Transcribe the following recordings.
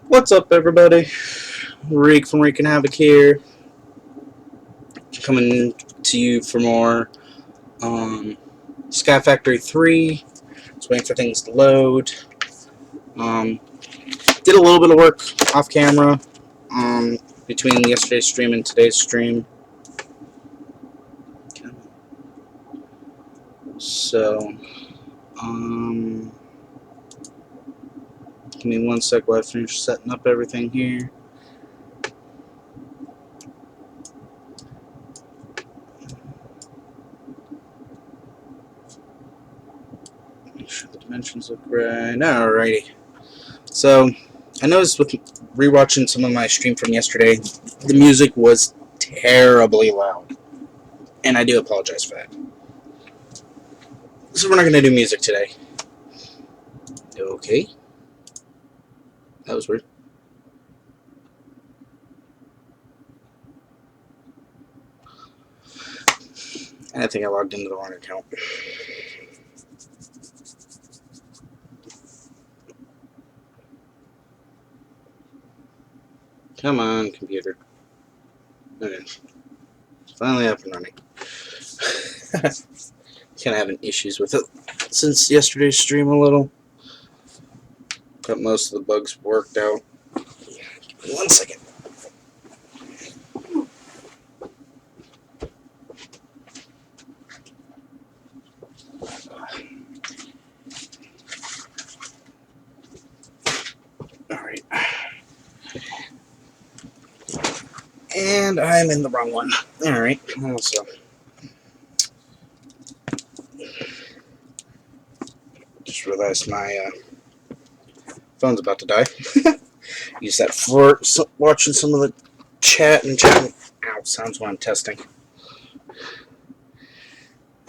What's up, everybody? Reek from Reek and Havoc here, coming to you for more Sky Factory 3. Just waiting for things to load. Um, did a little bit of work off camera between yesterday's stream and today's stream. So, give me one sec while I finish setting up everything here. Make sure the dimensions look right. Alrighty. So, I noticed with rewatching some of my stream from yesterday, the music was terribly loud. And I do apologize for that. So we're not going to do music today. Okay. That was weird. I think I logged into the wrong account. Come on, computer. Okay. It's finally up and running. Kind of having issues with it since yesterday's stream a little. Got most of the bugs worked out. Give me 1 second. Alright. And I'm in the wrong one. Alright. Also. Just realized my phone's about to die. Use that for watching some of the chat and chatting. Ow, sounds while I'm testing.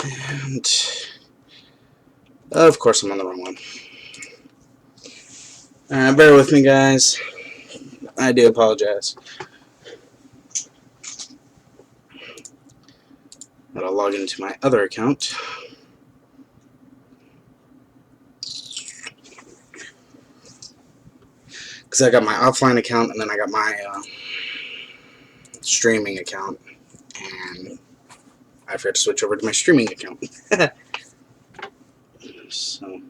And of course I'm on the wrong one. Bear with me, guys. I do apologize. But I'll log into my other account. Because I got my offline account and then I got my streaming account. And I forgot to switch over to my streaming account. So,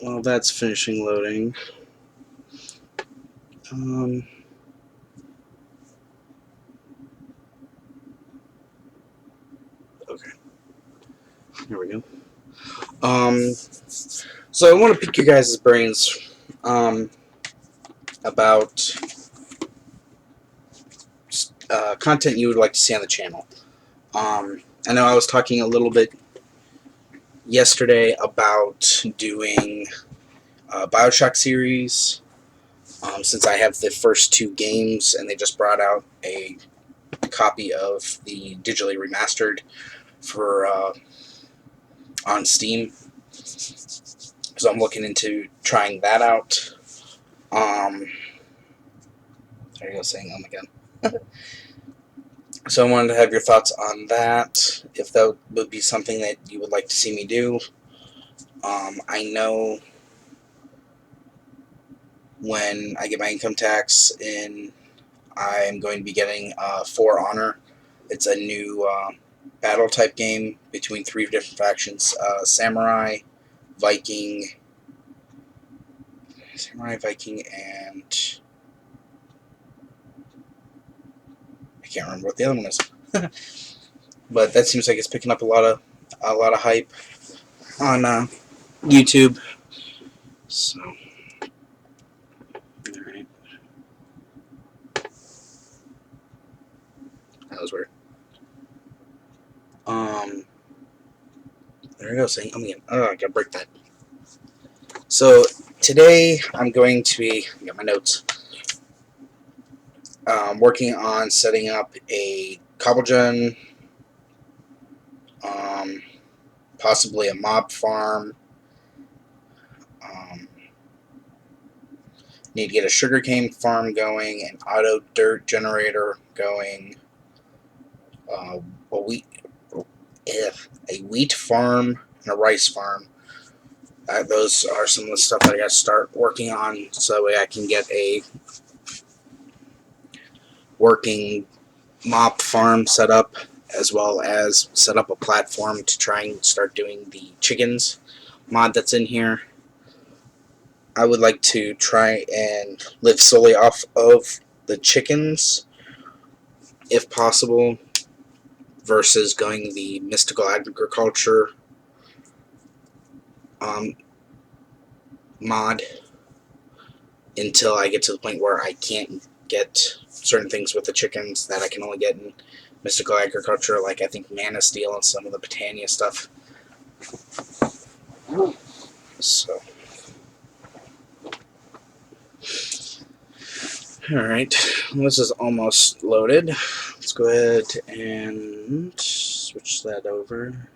while that's finishing loading, okay, here we go. So I want to pick your guys' brains about content you would like to see on the channel. I know I was talking a little bit yesterday about doing Bioshock series, since I have the first 2 games and they just brought out a copy of the digitally remastered for on Steam. So I'm looking into trying that out. There you go, saying again. So I wanted to have your thoughts on that, if that would be something that you would like to see me do. I know when I get my income tax in, I'm going to be getting For Honor. It's a new battle type game between 3 different factions: Samurai, Viking, and I can't remember what the other one is. But that seems like it's picking up a lot of hype on YouTube. So, all right, that was weird. There we go. Saying again. Oh, I gotta break that. So today I'm going to be, get my notes, working on setting up a cobblegen, possibly a mob farm. Need to get a sugarcane farm going, an auto dirt generator going, a wheat farm, and a rice farm. those are some of the stuff that I got to start working on, so that way I can get a working mop farm set up, as well as set up a platform to try and start doing the chickens mod that's in here. I would like to try and live solely off of the chickens, if possible, versus going the mystical agriculture mod until I get to the point where I can't get certain things with the chickens that I can only get in mystical agriculture, like I think Mana Steel and some of the Britannia stuff. So, alright, this is almost loaded. Let's go ahead and switch that over.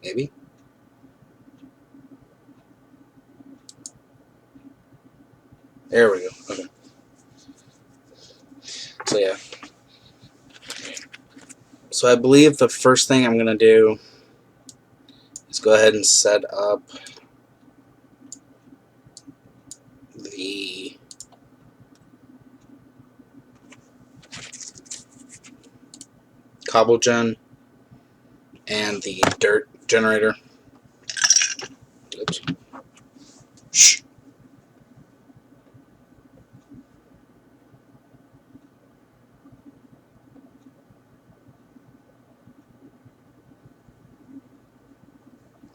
Maybe? There we go. Okay. So yeah. So I believe the first thing I'm going to do is go ahead and set up the cobble gen and the dirt generator. Oops. Shh.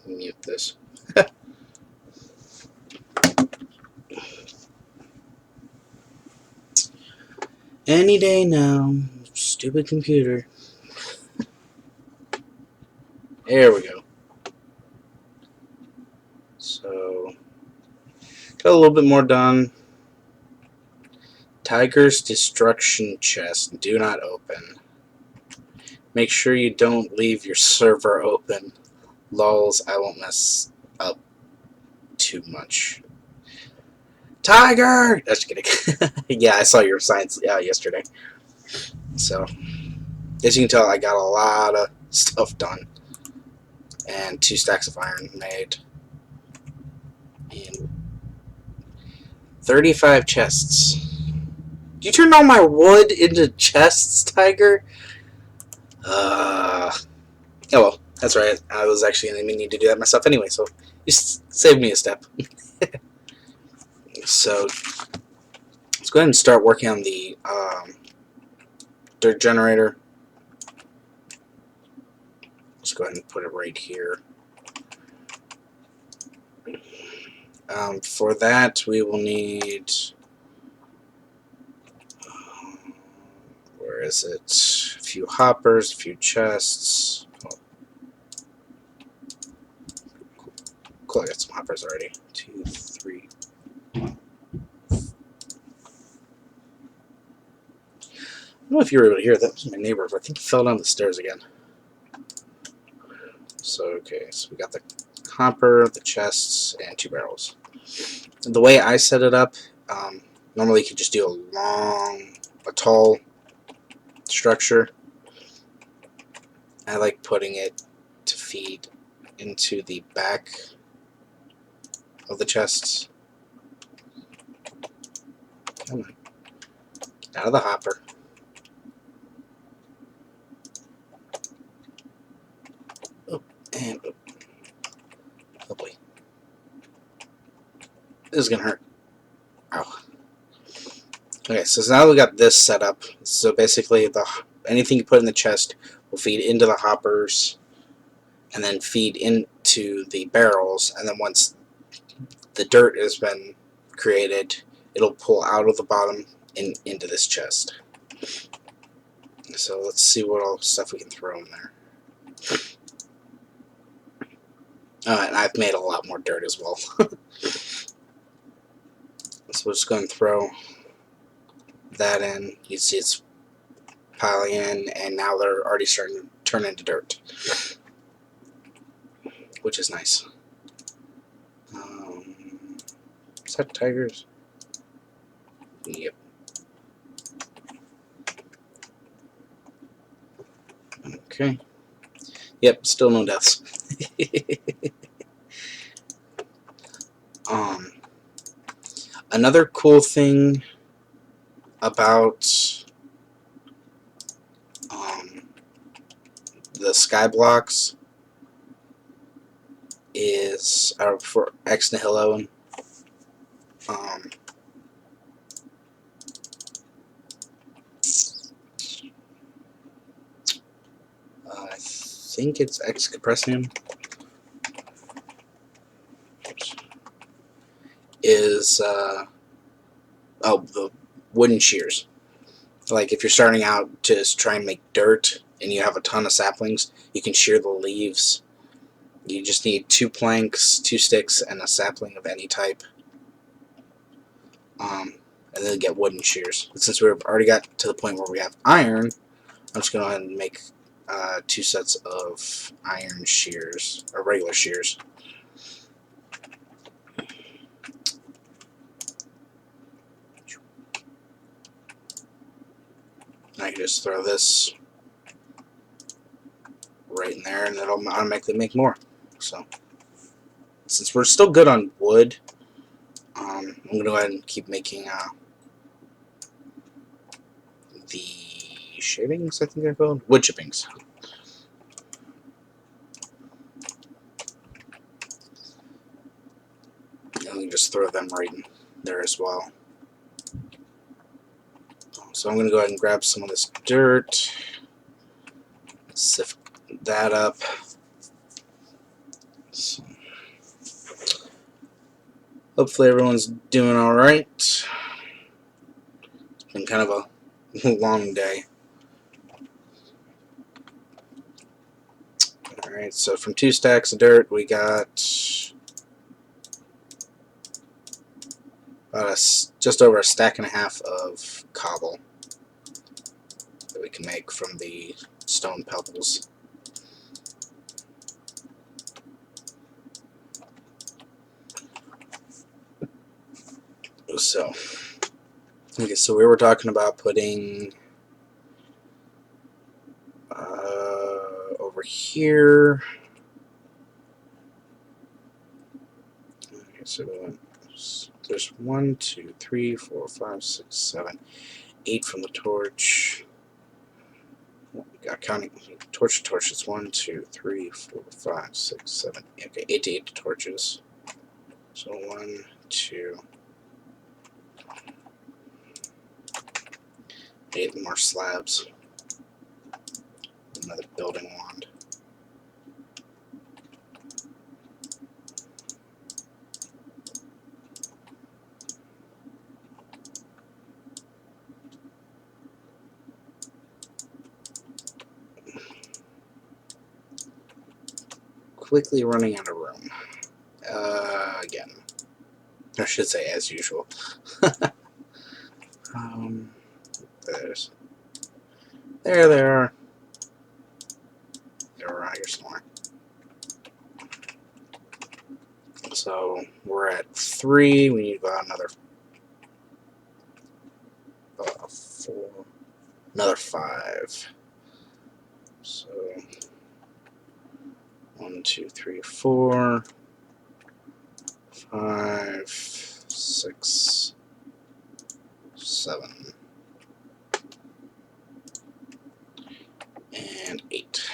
Mute this. Any day now. Stupid computer. There we go. So, got a little bit more done. Tiger's Destruction Chest. Do not open. Make sure you don't leave your server open. Lols, I won't mess up too much. Tiger! Just kidding. Yeah, I saw your signs yesterday. So, as you can tell, I got a lot of stuff done. And 2 stacks of iron made. And 35 chests. Did you turn all my wood into chests, Tiger? Oh well, that's right. I was actually going to need to do that myself anyway, so you saved me a step. So, let's go ahead and start working on the dirt generator. Let's go ahead and put it right here. For that, we will need... where is it? A few hoppers, a few chests. Oh. Cool, I got some hoppers already. 2, 3. I don't know if you were able to hear that. Was my neighbor. I think he fell down the stairs again. So, okay, so we got the hopper, the chests, and 2 barrels. And the way I set it up, normally you could just do a tall structure. I like putting it to feed into the back of the chests. Come on. Get out of the hopper. Oh, and oh. Oh boy. This is gonna hurt. Ow. Okay, so now we got this set up. So basically, anything you put in the chest will feed into the hoppers, and then feed into the barrels. And then once the dirt has been created, it'll pull out of the bottom and into this chest. So let's see what all stuff we can throw in there. And I've made a lot more dirt as well. So we're just going to throw that in. You see it's piling in, and now they're already starting to turn into dirt, which is nice. Is that tigers? Yep. Okay. Yep, still no deaths. Another cool thing about the sky blocks is for ex nihilo. I think it's ex capressium. Is the wooden shears. Like if you're starting out to try and make dirt and you have a ton of saplings, you can shear the leaves. You just need 2 planks, 2 sticks, and a sapling of any type. And then get wooden shears. But since we've already got to the point where we have iron, I'm just going to go ahead and make 2 sets of iron shears, or regular shears. I can just throw this right in there and it'll automatically make more. So, since we're still good on wood, I'm going to go ahead and keep making the shavings, I think they're called? Wood chippings. And we just throw them right in there as well. So I'm going to go ahead and grab some of this dirt, sift that up. So, hopefully everyone's doing alright. It's been kind of a long day. Alright, so from 2 stacks of dirt we got about just over a stack and a half of cobble that we can make from the stone pebbles. So, okay, so we were talking about putting over here. Okay, so there's 1, 2, 3, 4, 5, 6, 7, 8 from the torch. We got counting torch to torch. It's 1, 2, 3, 4, 5, 6, 7. Okay, 8 to 8 torches. So 1, 2, 8 more slabs. Another building wand. Quickly running out of room. Again. I should say as usual. There they are. They're around here somewhere. So we're at 3. We need about another 4. Another 5. So 1, 2, 3, 4, 5, 6, 7, and 8.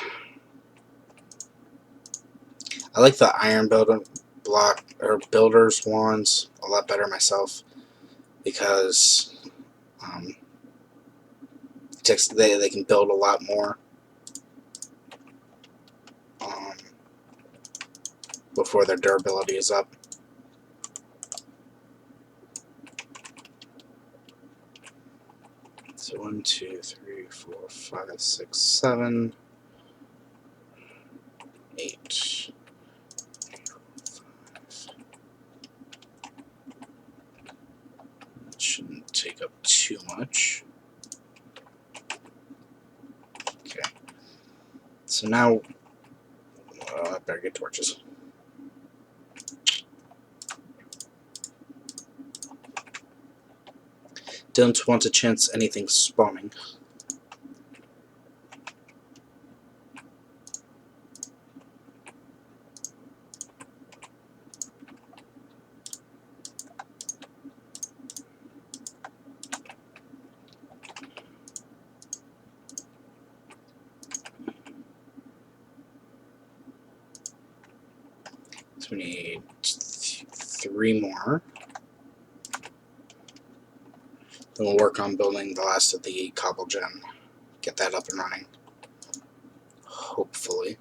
I like the iron builder's wands a lot better myself because they can build a lot more before their durability is up. So 1, 2, 3, 4, 5, 6, 7, 8. That shouldn't take up too much. Okay. So now I better get torches. Don't want to chance anything spawning. So we need 3 more. Then we'll work on building the last of the cobble gem. Get that up and running. Hopefully.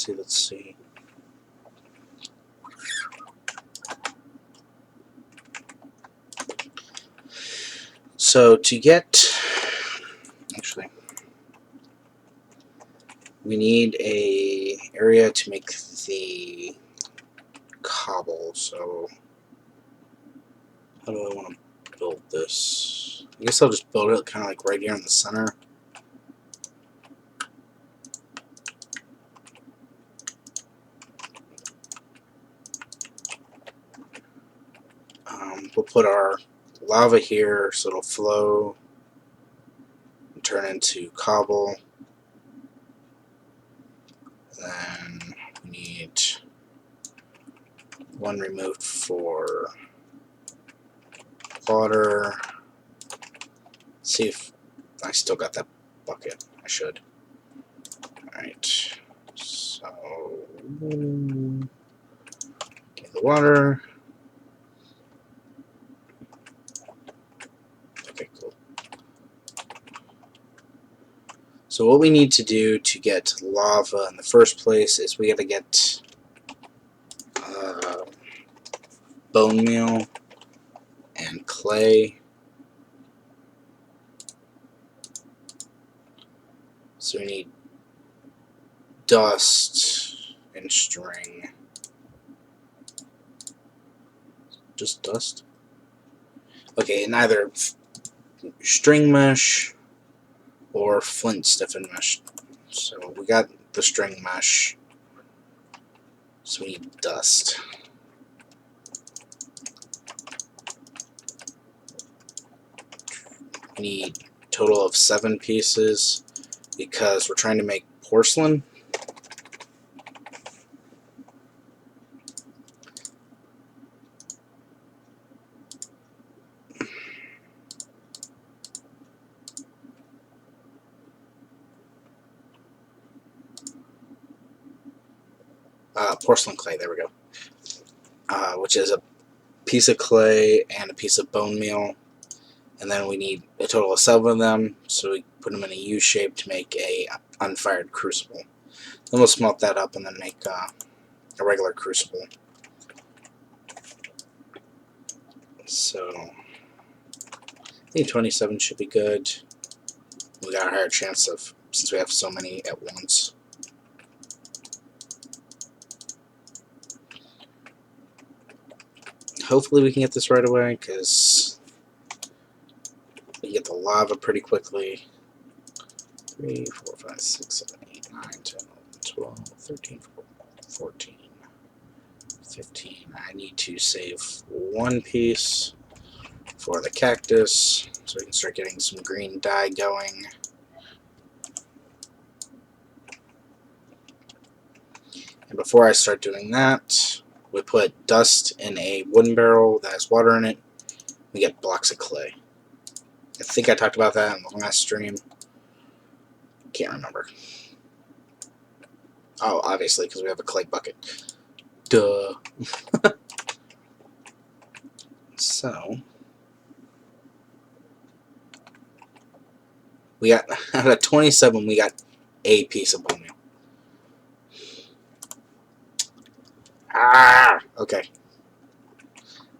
Let's see. So to get, actually, we need a area to make the cobble. So how do I want to build this? I guess I'll just build it kind of like right here in the center. We'll put our lava here so it'll flow and turn into cobble. Then we need 1 removed for water. See if I still got that bucket. I should. Alright. So get the water. Okay, cool. So what we need to do to get lava in the first place is we gotta get bone meal and clay. So we need dust and string. Just dust? Okay, and either string mesh or flint stiffened mesh. So we got the string mesh. So we need dust. We need a total of 7 pieces because we're trying to make porcelain. Porcelain clay, there we go. Which is a piece of clay and a piece of bone meal. And then we need a total of 7 of them, so we put them in a U shape to make a unfired crucible. Then we'll smelt that up and then make a regular crucible. So I think 27 should be good. We got a higher chance of, since we have so many at once. Hopefully we can get this right away, because we get the lava pretty quickly. 3, 4, 5, 6, 7, 8, 9, 10, 11, 12, 13, 14, 15. I need to save 1 piece for the cactus, so we can start getting some green dye going. And before I start doing that, we put dust in a wooden barrel that has water in it. We get blocks of clay. I think I talked about that in the last stream. Can't remember. Oh, obviously, because we have a clay bucket. Duh. So, we got, out of 27, we got a piece of bone meal. Ah! Okay.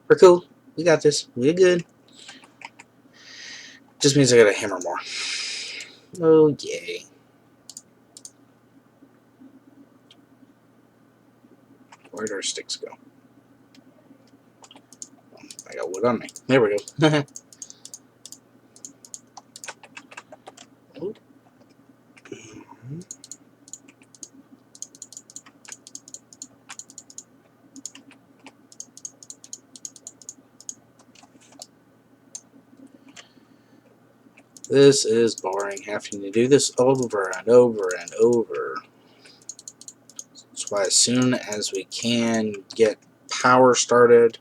We're cool. We got this. We're good. Just means I gotta hammer more. Oh, yay. Where'd our sticks go? I got wood on me. There we go. This is boring, having to do this over and over and over. That's why as soon as we can get power started.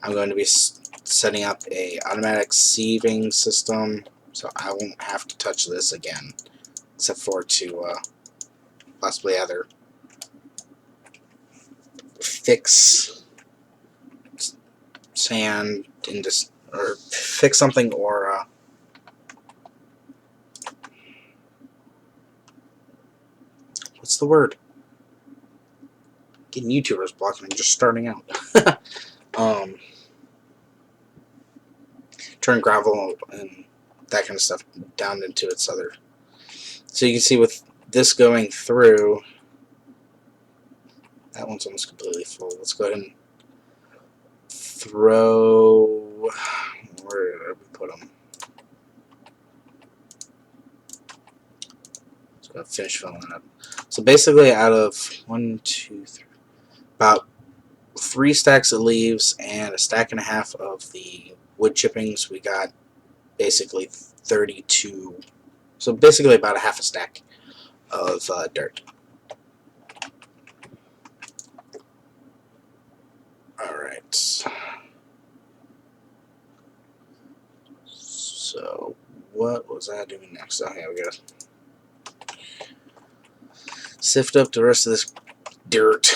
I'm going to be setting up a automatic sieving system, so I won't have to touch this again, except for to possibly either fix sand or fix something, or what's the word? Getting YouTubers blocking me just starting out. Turn gravel and that kind of stuff down into its other. So you can see with this going through, that one's almost completely full. Let's go ahead and throw. Where did we put them? Let's go finish filling it up. So basically, out of 1, 2, 3, about 3 stacks of leaves and a stack and a half of the wood chippings, we got basically 32. So basically, about a half a stack of dirt. Alright. So, what was I doing next? Oh, yeah, we gotta sift up the rest of this dirt.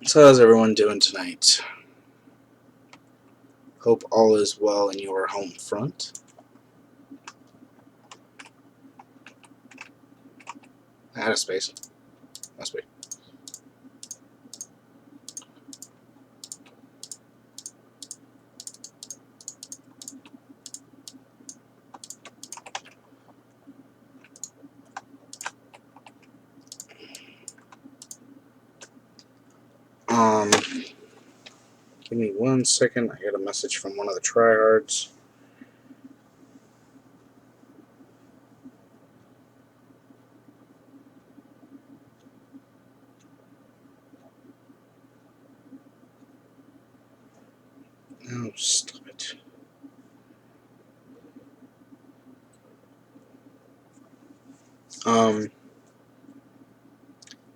So, how's everyone doing tonight? Hope all is well in your home front. Out of space. Must be. Give me 1 second. I got a message from one of the TryHards. Oh, stop it.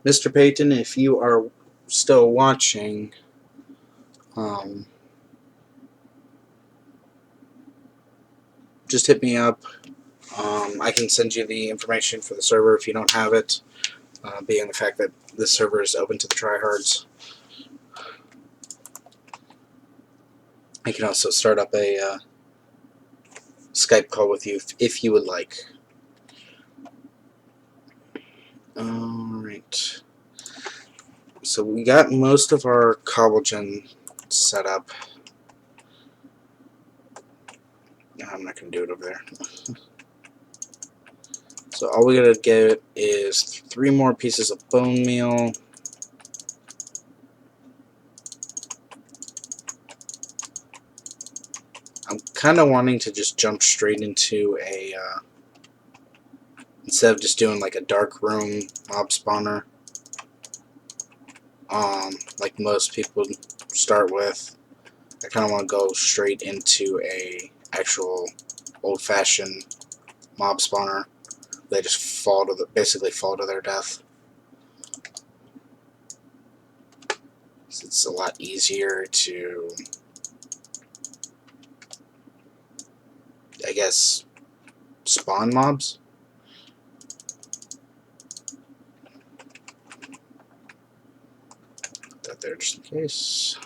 Mr. Payton, if you are still watching, just hit me up. I can send you the information for the server if you don't have it, being the fact that this server is open to the TryHards. I can also start up a Skype call with you if you would like. Alright. So we got most of our cobblegen set up. No, I'm not going to do it over there. So all we gotta get is 3 more pieces of bone meal. I'm kind of wanting to just jump straight into a, instead of just doing like a dark room mob spawner, like most people start with. I kind of want to go straight into a actual old-fashioned mob spawner. They just fall to basically fall to their death. So it's a lot easier to, I guess, spawn mobs. Put that there just in case.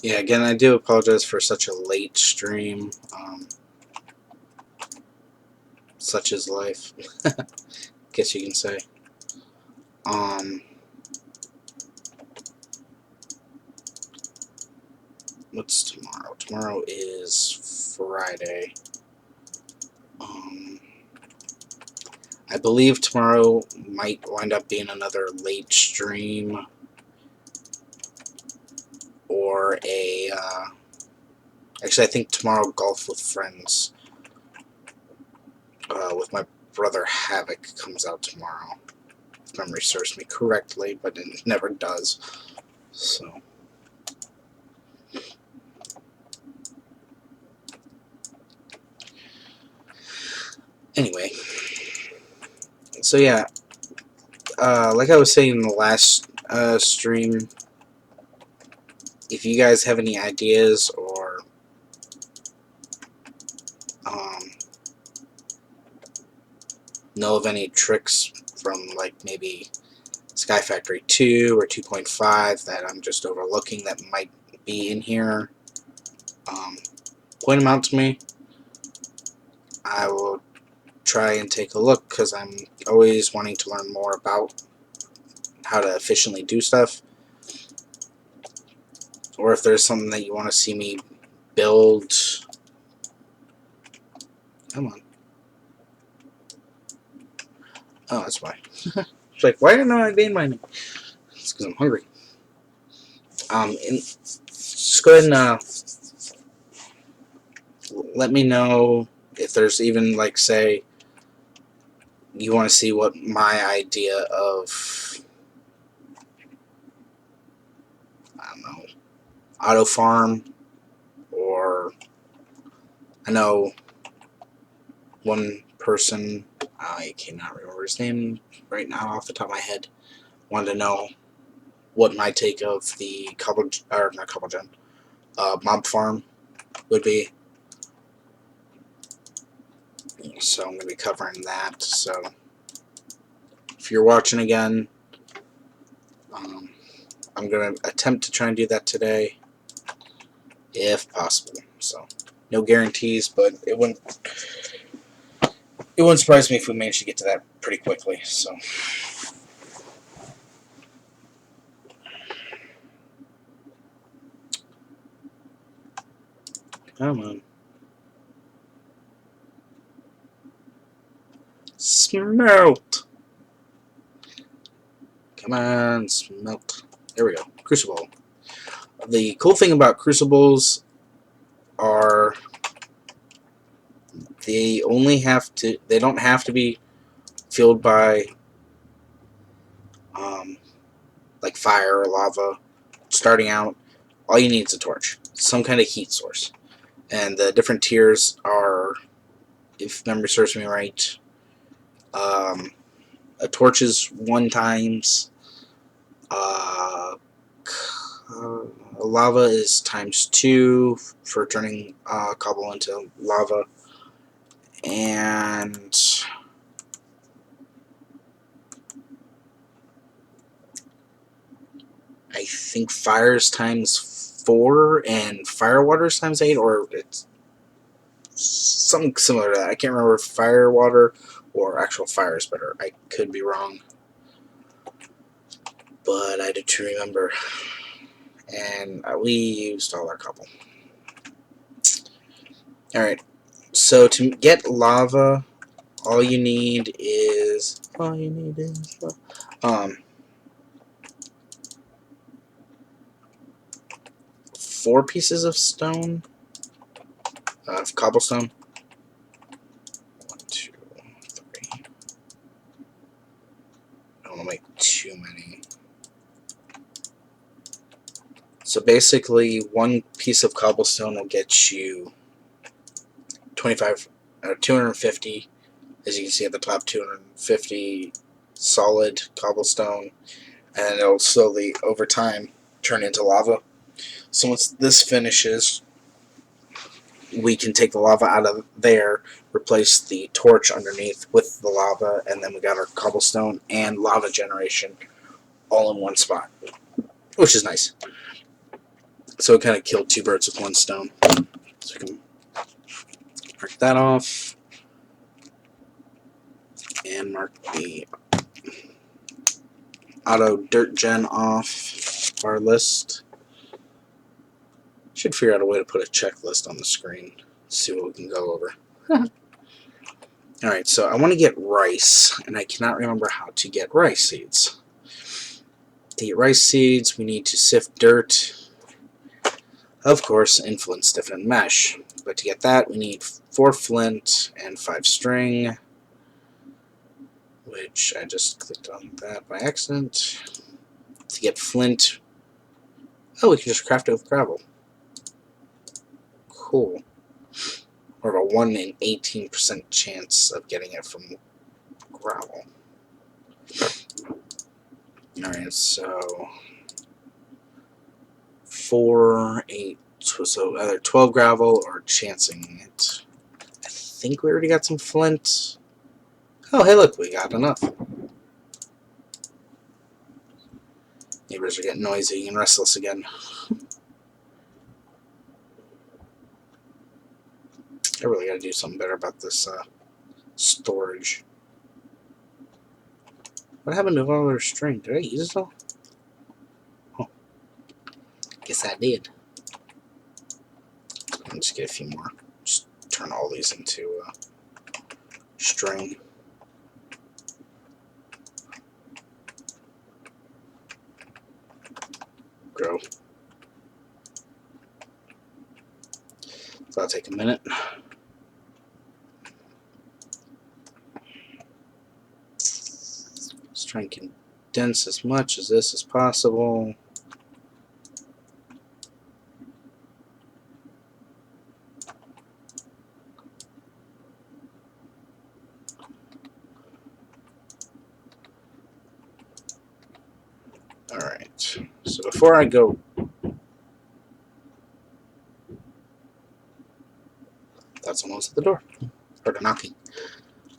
Yeah, again, I do apologize for such a late stream. Such is life, guess you can say. What's tomorrow? Tomorrow is Friday. I believe tomorrow might wind up being another late stream, or a, actually I think tomorrow golf with friends, with my Brother Havoc comes out tomorrow. If memory serves me correctly, but it never does. So. Anyway. So yeah. Like I was saying in the last stream, if you guys have any ideas or know of any tricks from like maybe Sky Factory 2 or 2.5 that I'm just overlooking that might be in here, point them out to me. I will try and take a look, because I'm always wanting to learn more about how to efficiently do stuff. Or if there's something that you want to see me build. Come on. Oh, that's why. It's like, why didn't I gain mine? It's because I'm hungry. Just go ahead and let me know if there's even, like, say, you want to see what my idea of, I don't know, auto farm, or I know one person, I cannot remember his name right now off the top of my head, wanted to know what my take of the mob farm would be. So I'm going to be covering that. So if you're watching again, I'm going to attempt to try and do that today, if possible. So no guarantees, but it wouldn't surprise me if we managed to get to that pretty quickly. So. Come on. Smelt! Come on, smelt. There we go. Crucible. The cool thing about crucibles are they don't have to be fueled by like fire or lava. Starting out, all you need is a torch, some kind of heat source. And the different tiers are, if memory serves me right, a torch is 1 times, lava is ×2 for turning cobble into lava, and I think fire's ×4 and fire water's ×8, or it's something similar to that. I can't remember if fire water or actual fire is better. I could be wrong, but I do remember. And we used all our cobble. Alright, so to get lava, all you need is 4 pieces of stone, of cobblestone. 1, 2, 3. I don't want to make too many. So basically, 1 piece of cobblestone will get you 250. As you can see at the top, 250 solid cobblestone, and it'll slowly, over time, turn into lava. So once this finishes, we can take the lava out of there, replace the torch underneath with the lava, and then we got our cobblestone and lava generation all in one spot, which is nice. So it kind of killed 2 birds with 1 stone. So we can mark that off, and mark the auto dirt gen off our list. Should figure out a way to put a checklist on the screen. See what we can go over. Alright, so I want to get rice, and I cannot remember how to get rice seeds. To get rice seeds, we need to sift dirt. Of course, in flint, stiffen, and mesh. But to get that, we need 4 flint and 5 string. which I just clicked on that by accident. To get flint, oh, we can just craft it with gravel. Cool. Or a 1 in 18% chance of getting it from gravel. Alright, so 4, 8, so either 12 gravel or chancing it. I think we already got some flint. Oh, hey, look, we got enough. Neighbors are getting noisy and restless again. I really gotta do something better about this storage. What happened to all our string? Did I use it all? Oh, guess I did. Let me just get a few more. Just turn all these into string. Grow. So that'll take a minute. Let's try and condense as much of this as possible. Alright, so before I go, that's almost at the door. Heard a knocking.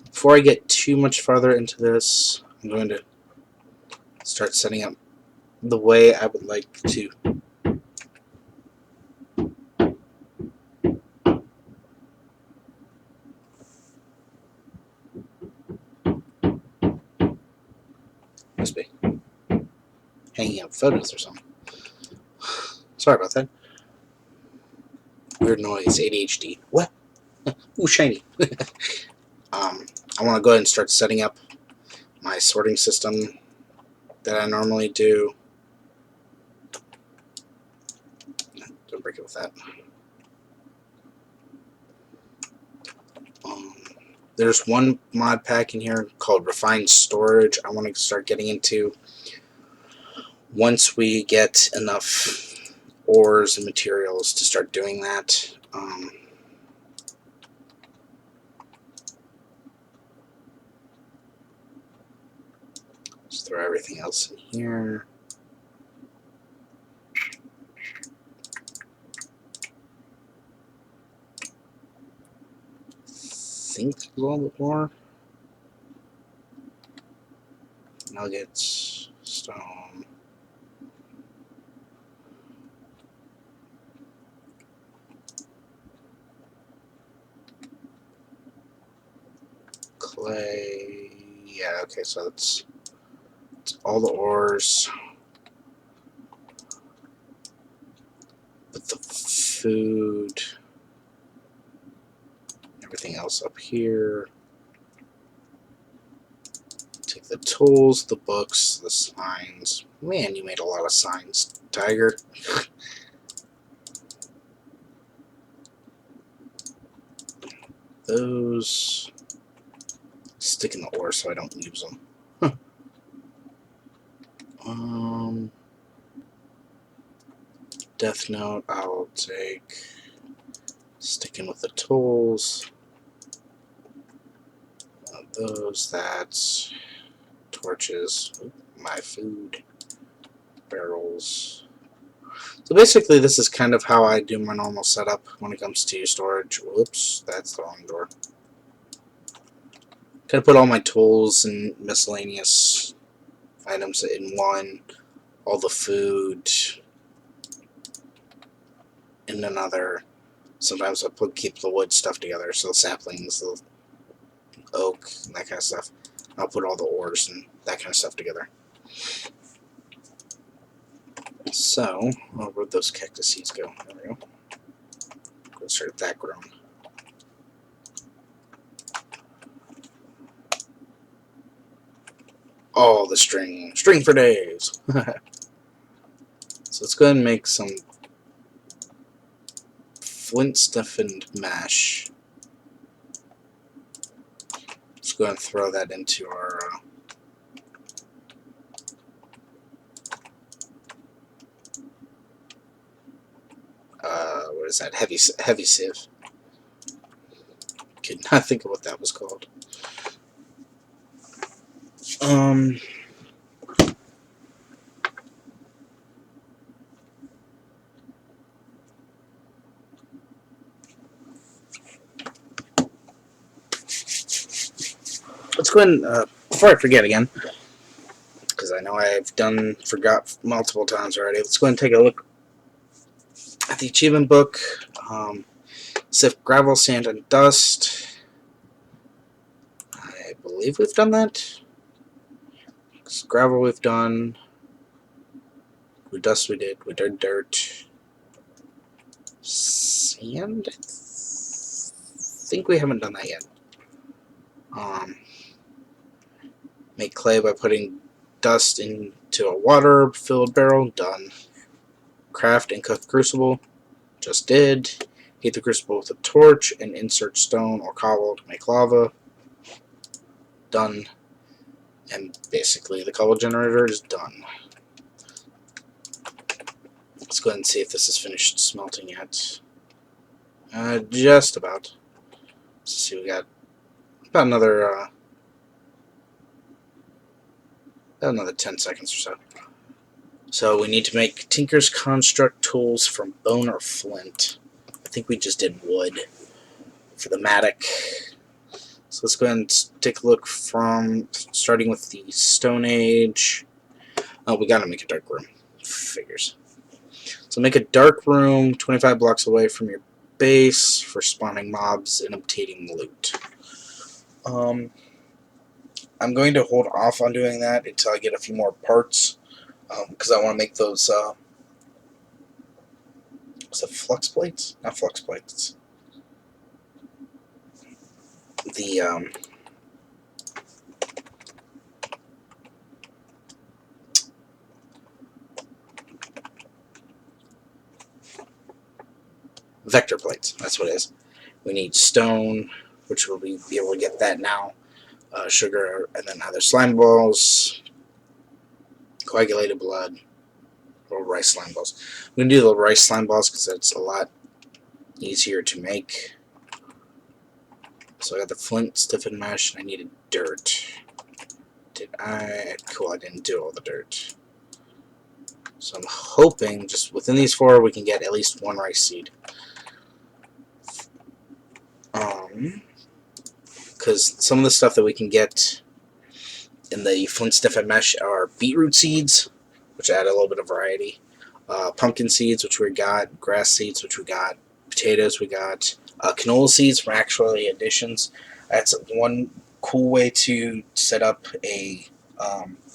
Before I get too much farther into this, I'm going to start setting up the way I would like to. Must be hanging up photos or something. Sorry about that. Weird noise, ADHD. What? Ooh, shiny. I want to go ahead and start setting up my sorting system that I normally do. Don't break it with that. There's one mod pack in here called Refined Storage I want to start getting into once we get enough ores and materials to start doing that. Just throw everything else in here. I think a little bit more. Nuggets, stone. Clay. Yeah, okay, so it's all the ores. Put the food. Everything else up here. Take the tools, the books, the signs. Man, you made a lot of signs, Tiger. Those stick in the ore so I don't use them. Huh. Death Note, I'll take. Sticking with the tools. Those, that's torches. Oop, my food. Barrels. So basically, this is kind of how I do my normal setup when it comes to storage. Whoops, that's the wrong door. Kind of put all my tools and miscellaneous items in one, all the food in another. Sometimes I keep the wood stuff together, so the saplings, the oak, and that kind of stuff. I'll put all the ores and that kind of stuff together. So, where'd those cactus seeds go? There we go. Go start that growing. Oh, the string. String for days. So let's go ahead and make some flint stiffened mash. Let's go ahead and throw that into our what is that? Heavy sieve. Could not think of what that was called. Let's go ahead and, before I forget again, because I know I've forgot multiple times already, let's go ahead and take a look at the achievement book. Sift gravel, sand, and dust. I believe we've done that. Gravel we've done. With dust we did. We did dirt. Sand? I think we haven't done that yet. Make clay by putting dust into a water-filled barrel. Done. Craft and cook crucible. Just did. Heat the crucible with a torch and insert stone or cobble to make lava. Done. And basically the cobble generator is done. Let's go ahead and see if this is finished smelting yet. Just about. Let's see, we got about another 10 seconds or so. So we need to make Tinker's Construct tools from bone or flint. I think we just did wood for the Matic. So let's go ahead and take a look from starting with the Stone Age. Oh, we gotta make a dark room. Figures. So make a dark room 25 blocks away from your base for spawning mobs and obtaining loot. I'm going to hold off on doing that until I get a few more parts, because I want to make those, what's it, flux plates? Not flux plates. The, vector plates, that's what it is. We need stone, which we'll be able to get that now. Sugar, and then either slime balls, coagulated blood, or rice slime balls. I'm going to do the rice slime balls because it's a lot easier to make. So I got the flint, stiffened mesh, and I needed dirt. Did I? Cool, I didn't do all the dirt. So I'm hoping just within these 4 we can get at least 1 rice seed. Because some of the stuff that we can get in the flint, stiffened mesh are beetroot seeds, which add a little bit of variety. Pumpkin seeds, which we got. Grass seeds, which we got. Potatoes, we got. Canola seeds were actually additions. That's one cool way to set up a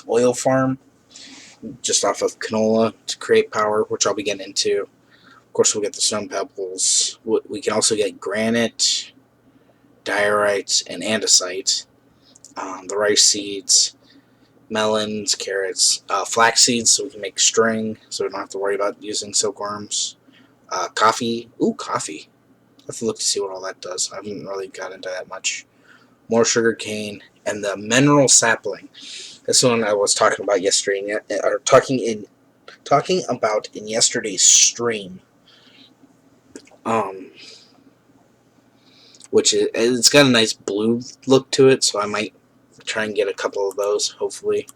oil farm just off of canola to create power, which I'll be getting into. Of course, we'll get the stone pebbles. We can also get granite, diorite, and andesite. The rice seeds, melons, carrots, flax seeds, so we can make string, so we don't have to worry about using silkworms. Coffee. Ooh, coffee. I have to look to see what all that does. I haven't really got into that much. More sugar cane, and the mineral sapling. This one I was talking about yesterday, or talking about in yesterday's stream. Which it's got a nice blue look to it, so I might try and get a couple of those, hopefully.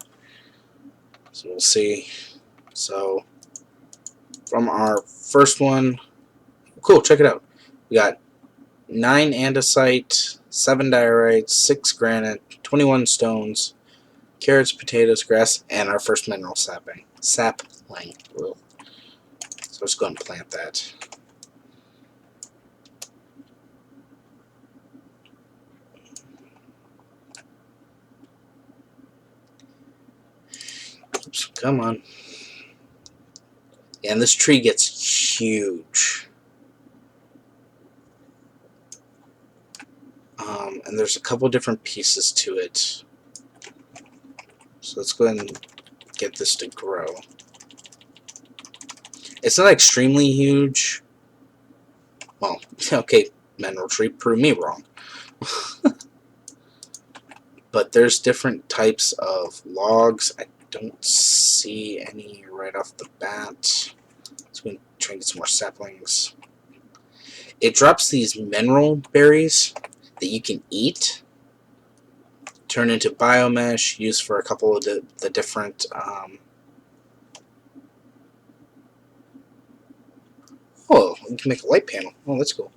So we'll see. So from our first one, cool, check it out. We got 9 andesite, 7 diorite, 6 granite, 21 stones, carrots, potatoes, grass, and our first mineral sapling. So let's go and plant that. Oops, come on. And this tree gets huge. And there's a couple different pieces to it. So let's go ahead and get this to grow. It's not extremely huge. Well, okay, mineral tree, prove me wrong. But there's different types of logs. I don't see any right off the bat. So I'm going to try and get some more saplings. It drops these mineral berries that you can eat, turn into biomesh, used for a couple of the different oh, you can make a light panel. Oh, that's cool.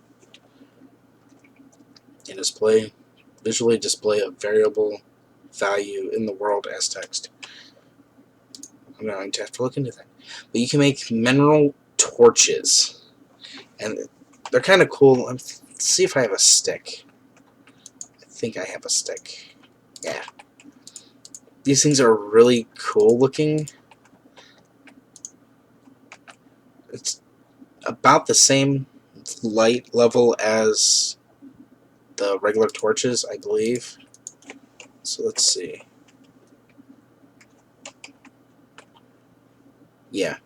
And visually display a variable value in the world as text. I'm going to have to look into that. But you can make mineral torches, and they're kind of cool. Let's see if I have a stick. I think I have a stick. Yeah. These things are really cool looking. It's about the same light level as the regular torches, I believe. So let's see. Yeah.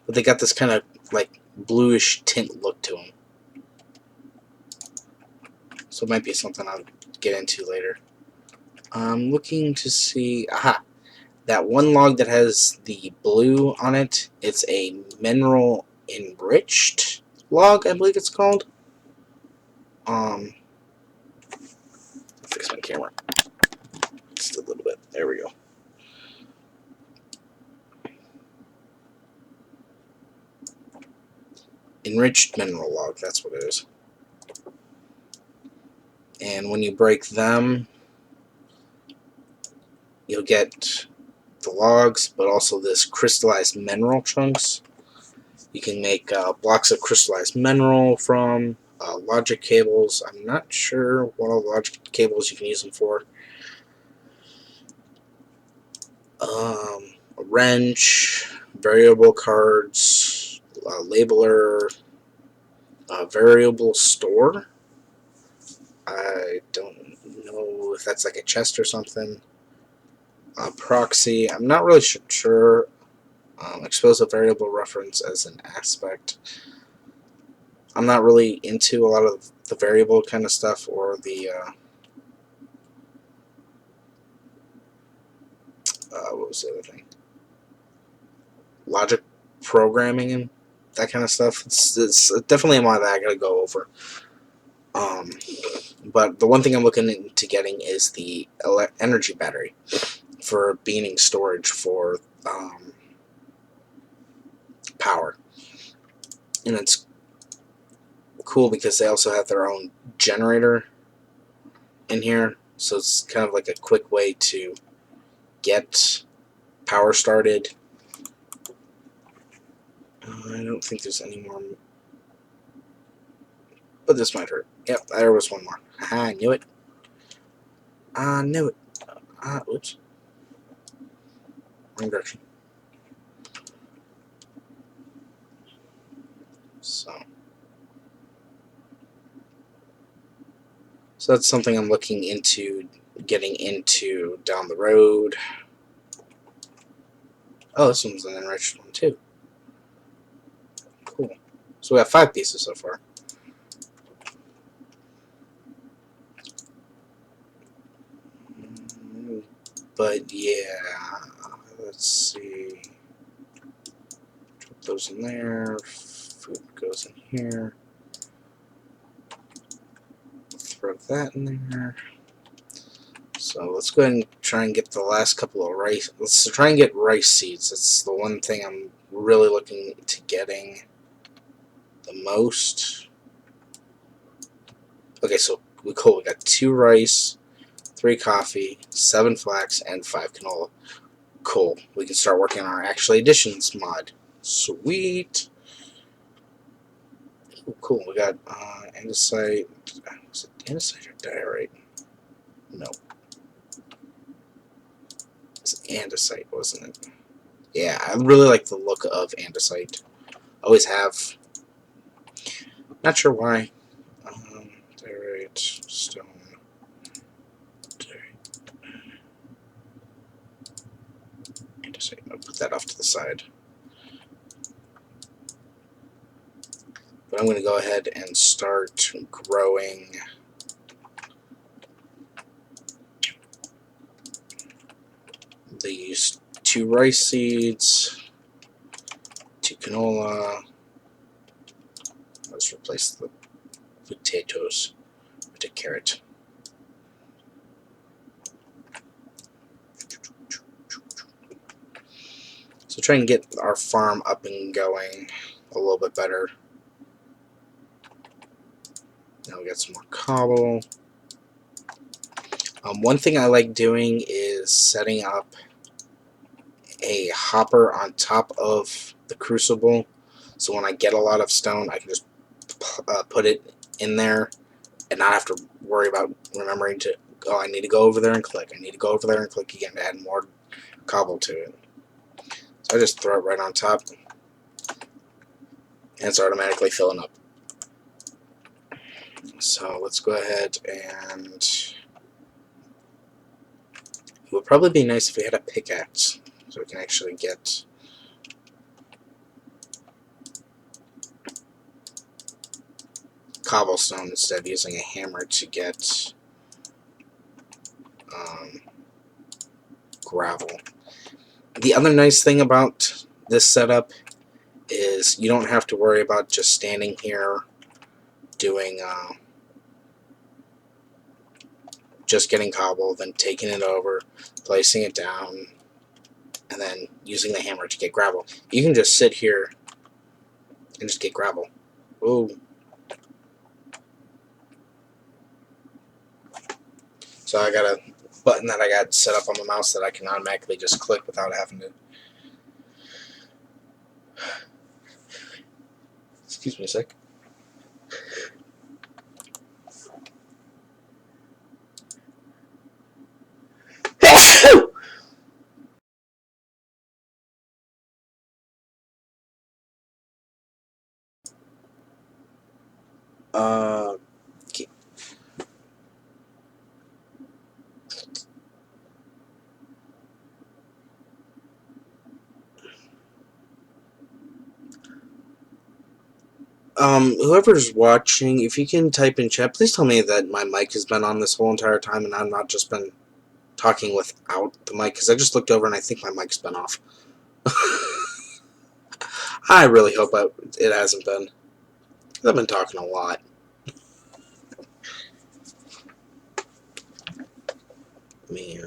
But they got this kind of like bluish tint look to them. So it might be something I'll get into later. I'm looking to see... Aha! That one log that has the blue on it, it's a mineral enriched log, I believe it's called. Fix my camera. Just a little bit. There we go. Enriched mineral log, that's what it is. And when you break them, you'll get the logs, but also this crystallized mineral chunks. You can make blocks of crystallized mineral from logic cables. I'm not sure what all logic cables you can use them for. A wrench, variable cards, labeler, variable store. I don't know if that's like a chest or something. Proxy. I'm not really sure. Expose a variable reference as an aspect. I'm not really into a lot of the variable kind of stuff or the what was the other thing? Logic programming and that kind of stuff. It's definitely a mod that I gotta go over. But the one thing I'm looking into getting is the energy battery for beaning storage for power. And it's cool because they also have their own generator in here, so it's kind of like a quick way to get power started. I don't think there's any more, but this might hurt. Yep, there was one more. I knew it. I knew it. Oops. Wrong direction. So that's something I'm looking into getting into down the road. Oh, this one's an enriched one too. Cool. So we have 5 pieces so far. But yeah, let's see. Drop those in there. Food goes in here. Throw that in there. So let's go ahead and try and get the last couple of rice. Let's try and get rice seeds. That's the one thing I'm really looking to getting the most. Okay, so cool. We got 2 rice, 3 coffee, 7 flax, and 5 canola. Cool. We can start working on our actual additions mod. Sweet. Ooh, cool. We got andesite. Was it andesite or diorite? No. It's andesite, wasn't it? Yeah, I really like the look of andesite. Always have. Not sure why. Diorite, stone. Diorite. Andesite. I'll put that off to the side. But I'm going to go ahead and start growing 2 rice seeds, 2 canola. Let's replace the potatoes with a carrot. So try and get our farm up and going a little bit better. Now we got some more cobble. One thing I like doing is setting up a hopper on top of the crucible, so when I get a lot of stone, I can just put it in there and not have to worry about remembering to, oh, I need to go over there and click. I need to go over there and click again to add more cobble to it. So I just throw it right on top, and it's automatically filling up. So let's go ahead and it would probably be nice if we had a pickaxe so we can actually get cobblestone instead of using a hammer to get gravel. The other nice thing about this setup is you don't have to worry about just standing here doing just getting cobble, then taking it over, placing it down, and then using the hammer to get gravel. You can just sit here and just get gravel. Ooh. So I got a button that I got set up on the mouse that I can automatically just click without having to. Excuse me a sec. Okay. Whoever's watching, if you can type in chat, please tell me that my mic has been on this whole entire time and I've not just been talking without the mic, because I just looked over and I think my mic's been off. I really hope it hasn't been. I've been talking a lot. Let me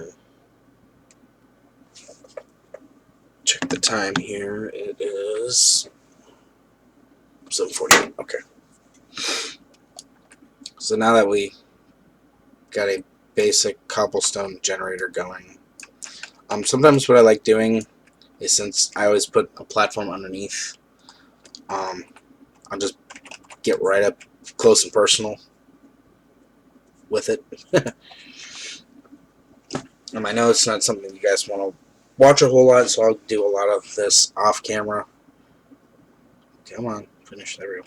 check the time here. It is 7:48. Okay. So now that we got a basic cobblestone generator going, sometimes what I like doing is, since I always put a platform underneath, I'll just get right up close and personal with it. And I know it's not something you guys want to watch a whole lot, so I'll do a lot of this off camera. Come on, finish. There we go.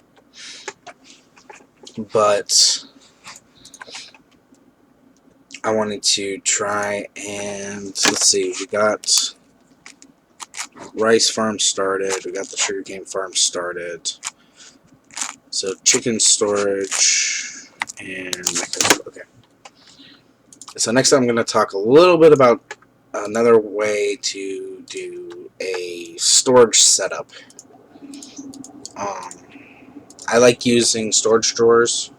But I wanted to try and, let's see, we got rice farm started, we got the sugarcane farm started, so chicken storage, and okay. So next I'm going to talk a little bit about another way to do a storage setup. I like using storage drawers.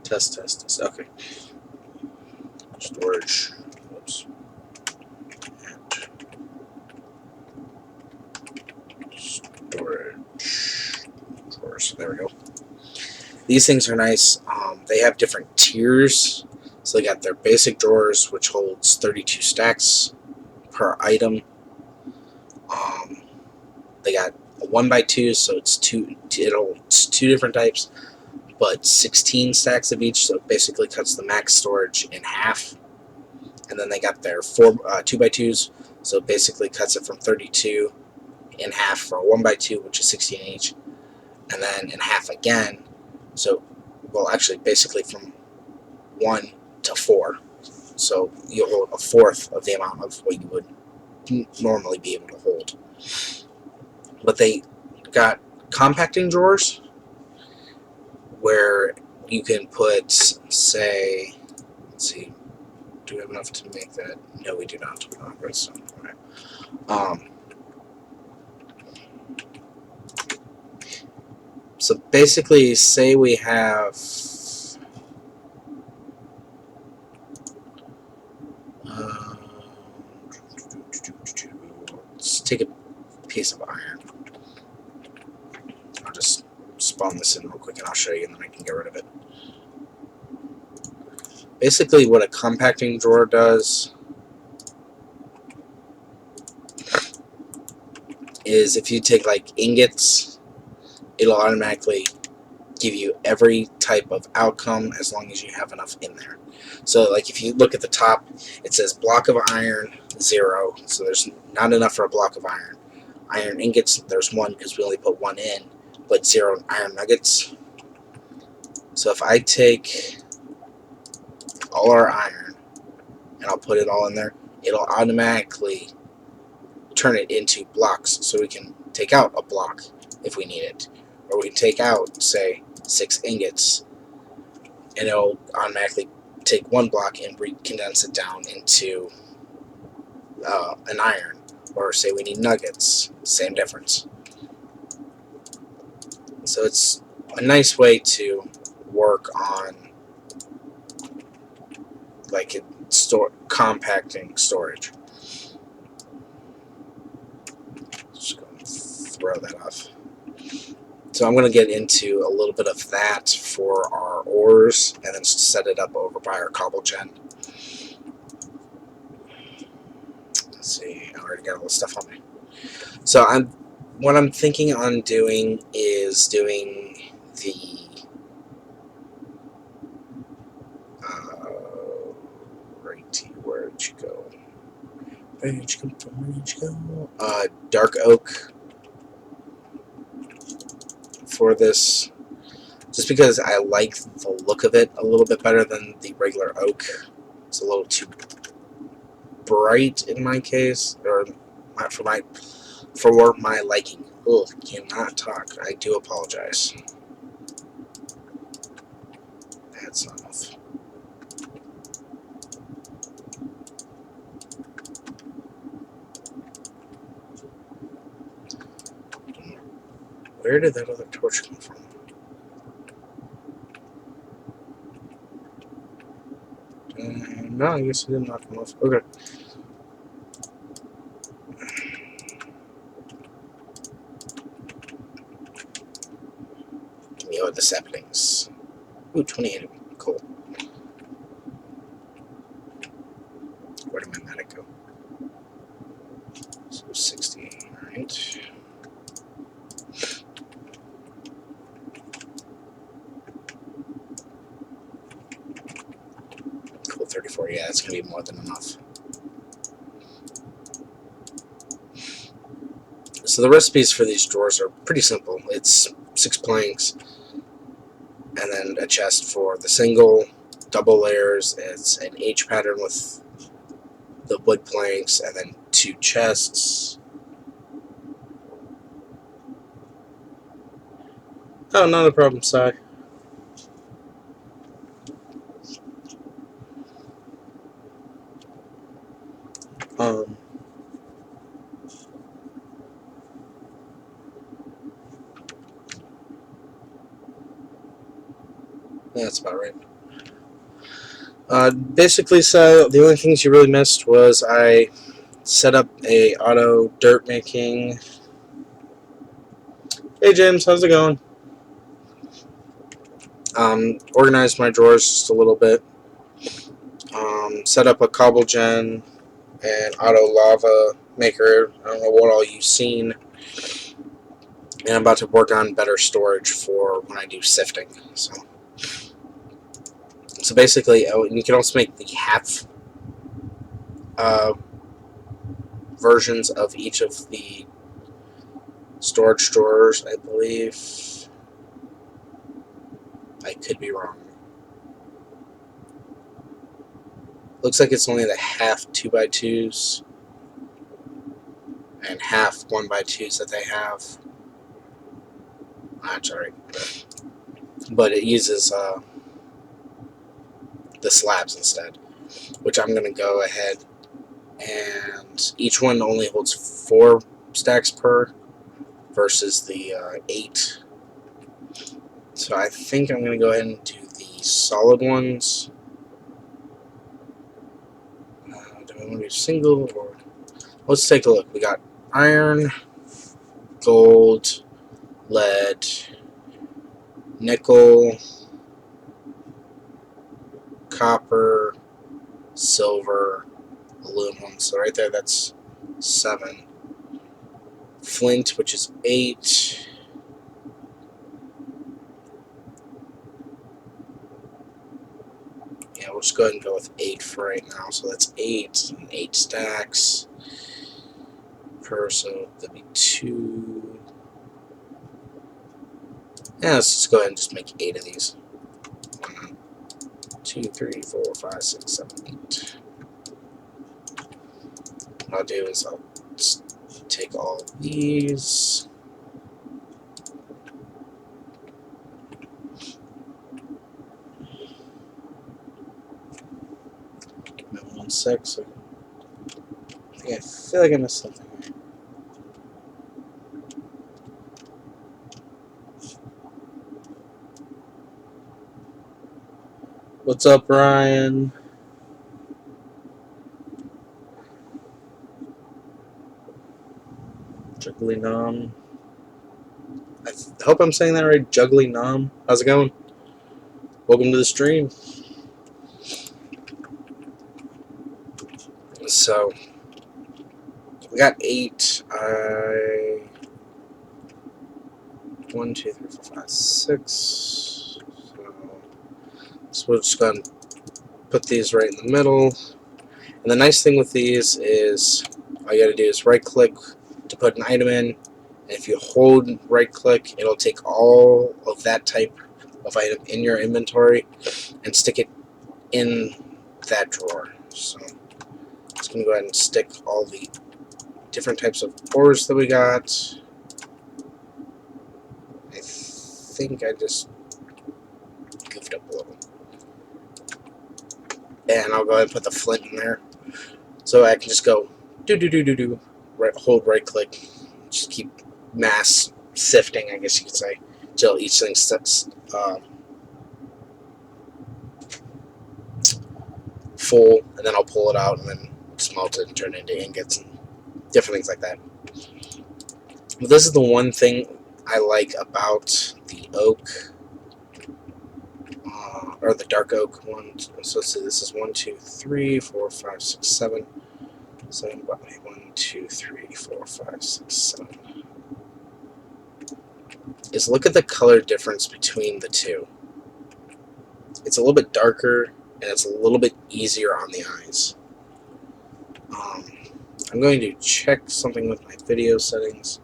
Test. Okay. Storage. Whoops. Storage drawers. There we go. These things are nice. They have different tiers. So they got their basic drawers, which holds 32 stacks per item. They got a 1x2, so it's two different types, but 16 stacks of each, so it basically cuts the max storage in half. And then they got their 2x2s, so it basically cuts it from 32 in half for a 1x2, which is 16 each, and then in half again. So, well, actually, basically from 1 to 4. So you'll hold a fourth of the amount of what you would normally be able to hold. But they got compacting drawers where you can put, say, let's see, Do we have enough to make that? No, we do not. Redstone. Okay. So basically, say we have let's take a piece of iron. I'll just spawn this in real quick and I'll show you, and then I can get rid of it. Basically, what a compacting drawer does is if you take like ingots, it'll automatically give you every type of outcome as long as you have enough in there. So like if you look at the top, it says block of iron 0, so there's not enough for a block of iron. Iron ingots, there's 1 because we only put 1 in, but 0 iron nuggets. So if I take all our iron and I'll put it all in there, it'll automatically turn it into blocks, so we can take out a block if we need it, or we can take out, say, 6 ingots, and it'll automatically take 1 block and condense it down into an iron. Or say we need nuggets, same difference. So it's a nice way to work on like compacting storage. Just go and throw that off. So I'm going to get into a little bit of that for our ores, and then set it up over by our cobble gen. Let's see, I already got all the stuff on me. So what I'm thinking on doing is doing the where'd you go? Where'd you come from? Where'd you go? Dark oak for this, just because I like the look of it a little bit better than the regular oak. It's a little too bright in my case, or for my liking. Oh, cannot talk. I do apologize. That's not enough. Where did that other torch come from? No, I guess I didn't knock them off. Okay. Give me all the saplings. Ooh, 28 of them. Cool. Where did my medic go? So 60, right? Cool, 34. Yeah, that's going to be more than enough. So the recipes for these drawers are pretty simple. It's 6 planks, and then a chest for the single, double layers. It's an H pattern with the wood planks, and then 2 chests. Oh, not a problem, Si. That's about right. Basically, so the only things you really missed was I set up a auto dirt making. Hey James, how's it going? Organized my drawers just a little bit. Set up a cobble gen and auto lava maker. I don't know what all you've seen. And I'm about to work on better storage for when I do sifting. So basically, you can also make the half versions of each of the storage drawers, I believe. I could be wrong. Looks like it's only the half 2x2s and half 1x2s that they have. That's alright. But it uses the slabs instead. which I'm going to go ahead and each one only holds 4 stacks per versus the 8. So I think I'm going to go ahead and do the solid ones. Do I want to do single or... Let's take a look. We got iron, gold, lead, nickel, copper, silver, aluminum. So right there, that's 7. Flint, which is 8. Yeah, we'll just go ahead and go with 8 for right now. So that's 8 and 8 stacks per. So that'd be 2. Yeah, let's just go ahead and just make 8 of these. 1, 2, 3, 4, 5, 6, 7, 8. What I'll do is I'll just take all of these. Give me 1 sec. So I feel like I missed something. What's up, Ryan? Juggly Nom. I hope I'm saying that right. Juggly Nom. How's it going? Welcome to the stream. So we got 8. 1, 2, 3, 4, 5, 6. So we'll just go ahead and put these right in the middle. And the nice thing with these is all you got to do is right click to put an item in. And if you hold right click, it'll take all of that type of item in your inventory and stick it in that drawer. So I'm just going to go ahead and stick all the different types of ores that we got. I think I just goofed up a little. And I'll go ahead and put the flint in there. So I can just go do. Right, hold right click. Just keep mass sifting, I guess you could say, till each thing sets full, and then I'll pull it out and then smelt it and turn it into ingots and different things like that. But this is the one thing I like about the oak, or the dark oak one. So let's see, this is 1, 2, 3, 4, 5, 6, 7. 1, 2, 3, 4, 5, 6, 7. Is look at the color difference between the two. It's a little bit darker and it's a little bit easier on the eyes. I'm going to check something with my video settings.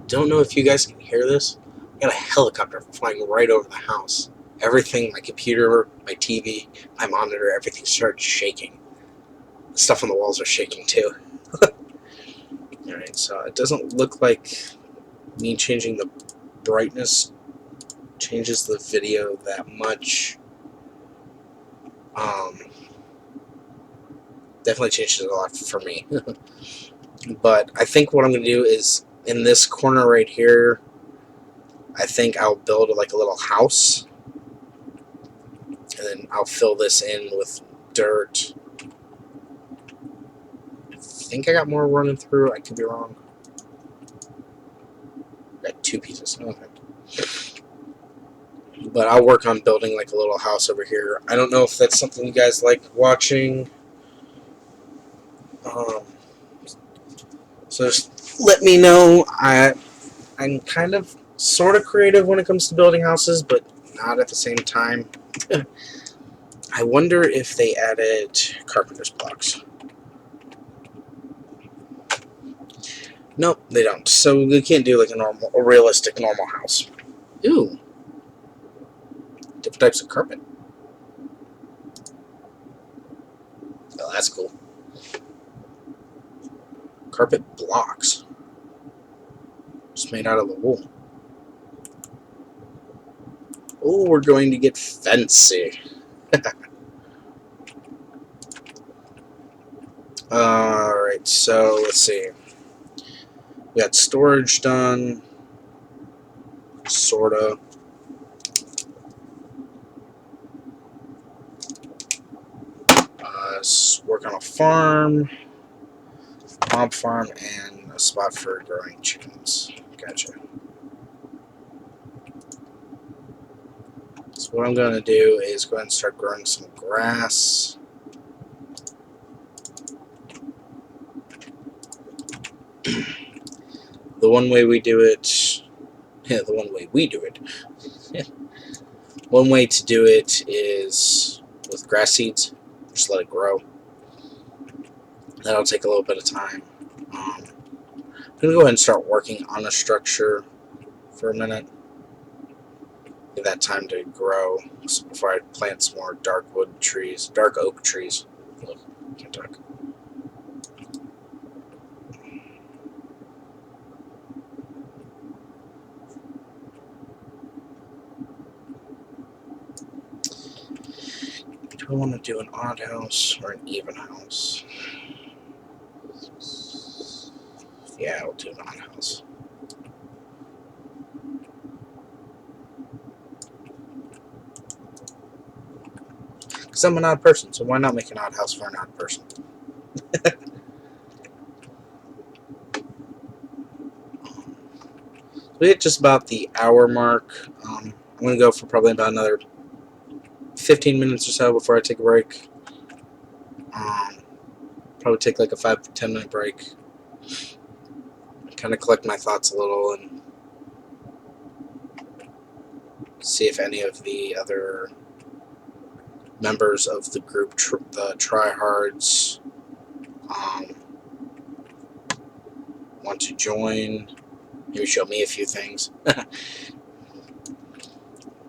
Don't know if you guys can hear this. I got a helicopter flying right over the house. Everything, my computer, my TV, my monitor, everything started shaking. The stuff on the walls are shaking too. Alright, so it doesn't look like me changing the brightness changes the video that much. Definitely changes it a lot for me. But I think what I'm going to do is, in this corner right here, I think I'll build like a little house. And then I'll fill this in with dirt. I think I got more running through. I could be wrong. Got 2 pieces. Okay. But I'll work on building like a little house over here. I don't know if that's something you guys like watching. So just let me know. I'm kind of sort of creative when it comes to building houses, but not at the same time. I wonder if they added carpenter's blocks. Nope, they don't. So they can't do like a realistic normal house. Ooh. Different types of carpet. Oh, that's cool. Carpet blocks. Just made out of the wool. Oh, we're going to get fancy. Alright, so let's see. We got storage done. Sorta. Work on a farm, mob farm, and a spot for growing chickens. Gotcha. So what I'm going to do is go ahead and start growing some grass. The one way we do it, the one way we do it, one way to do it is with grass seeds. Just let it grow. That'll take a little bit of time. I'm going to go ahead and start working on a structure for a minute. Give that time to grow before I plant some more dark oak trees. Look, can't talk. Do I want to do an odd house or an even house? Yeah, I'll do an odd house. Because I'm an odd person, so why not make an odd house for an odd person? We hit just about the hour mark. I'm going to go for probably about another 15 minutes or so before I take a break. Probably take like a 5 to 10 minute break. Kind of collect my thoughts a little and see if any of the other members of the group, the TryHards, want to join. Maybe show me a few things.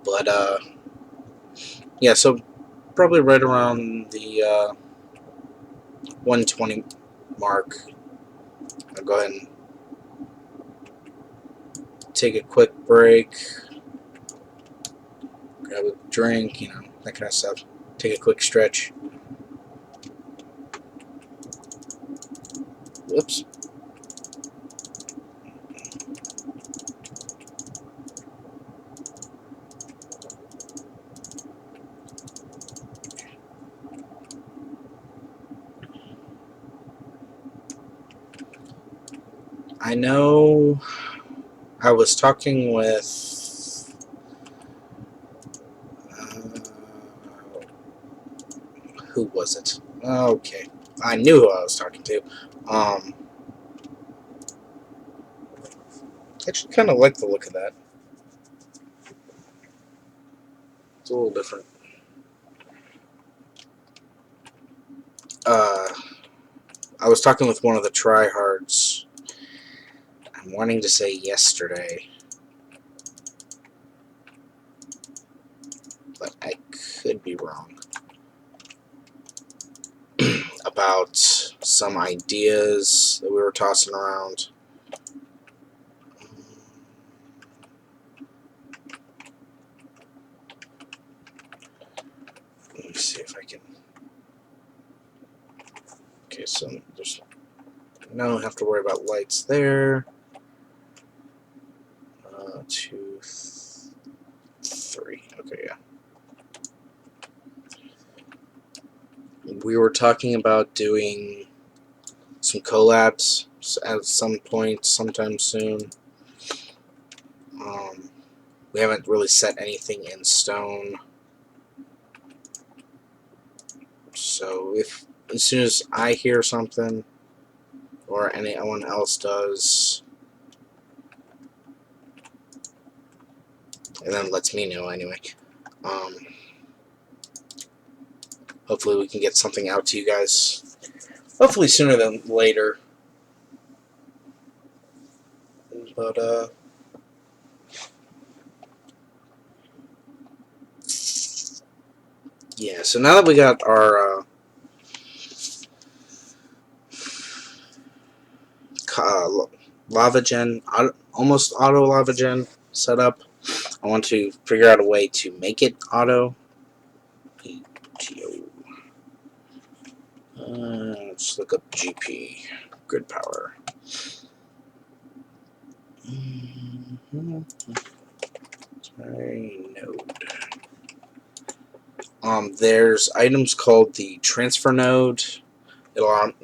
But yeah, so probably right around the 1:20 mark, I'll go ahead and take a quick break, grab a drink, you know, that kind of stuff. Take a quick stretch. Whoops. I know I was talking with who was it? Okay, I knew who I was talking to. I actually kind of like the look of that. It's a little different. I was talking with one of the TryHards. I'm wanting to say yesterday, but I could be wrong. About some ideas that we were tossing around. Let me see if I can. Okay, so there's no have to worry about lights there. 2, 3. Okay, yeah. We were talking about doing some collabs at some point, sometime soon. We haven't really set anything in stone. So if as soon as I hear something, or anyone else does, and then lets me know anyway, hopefully we can get something out to you guys. Hopefully sooner than later. But yeah, so now that we got our lava gen almost auto lava gen set up. I want to figure out a way to make it auto. Let's look up GP, grid power. Node. There's items called the transfer node.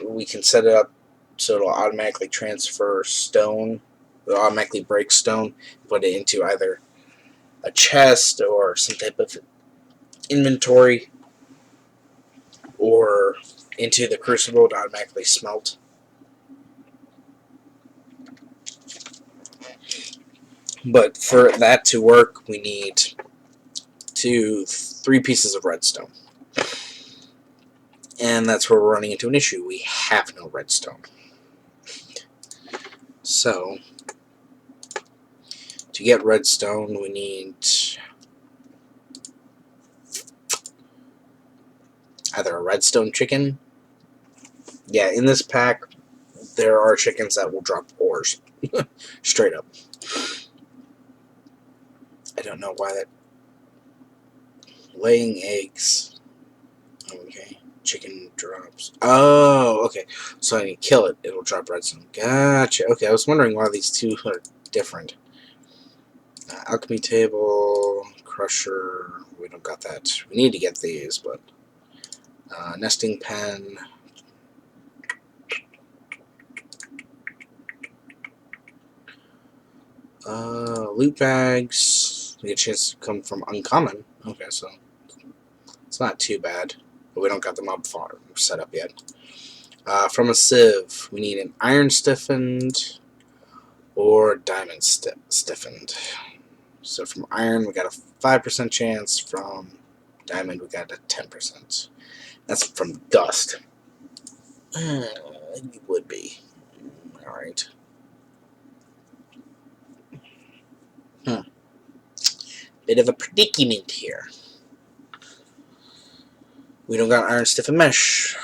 We can set it up so it'll automatically transfer stone. It'll automatically break stone, put it into either a chest or some type of inventory, or into the crucible to automatically smelt. But for that to work, we need 3 pieces of redstone. And that's where we're running into an issue. We have no redstone. So, to get redstone, we need either a redstone chicken. Yeah, in this pack, there are chickens that will drop ores. Straight up. I don't know why that... Laying eggs. Okay. Chicken drops. Oh, okay. So I need to kill it. It'll drop redstone. Gotcha. Okay, I was wondering why these two are different. Alchemy table, crusher. We don't got that. We need to get these, but nesting pen. Loot bags. We get a chance to come from uncommon. Okay, so it's not too bad. But we don't got the mob farm set up yet. From a sieve, we need an iron stiffened or diamond stiffened. So from iron, we got a 5% chance. From diamond, we got a 10%. That's from dust. It would be. Alright. Bit of a predicament here. We don't got iron stiffened mesh.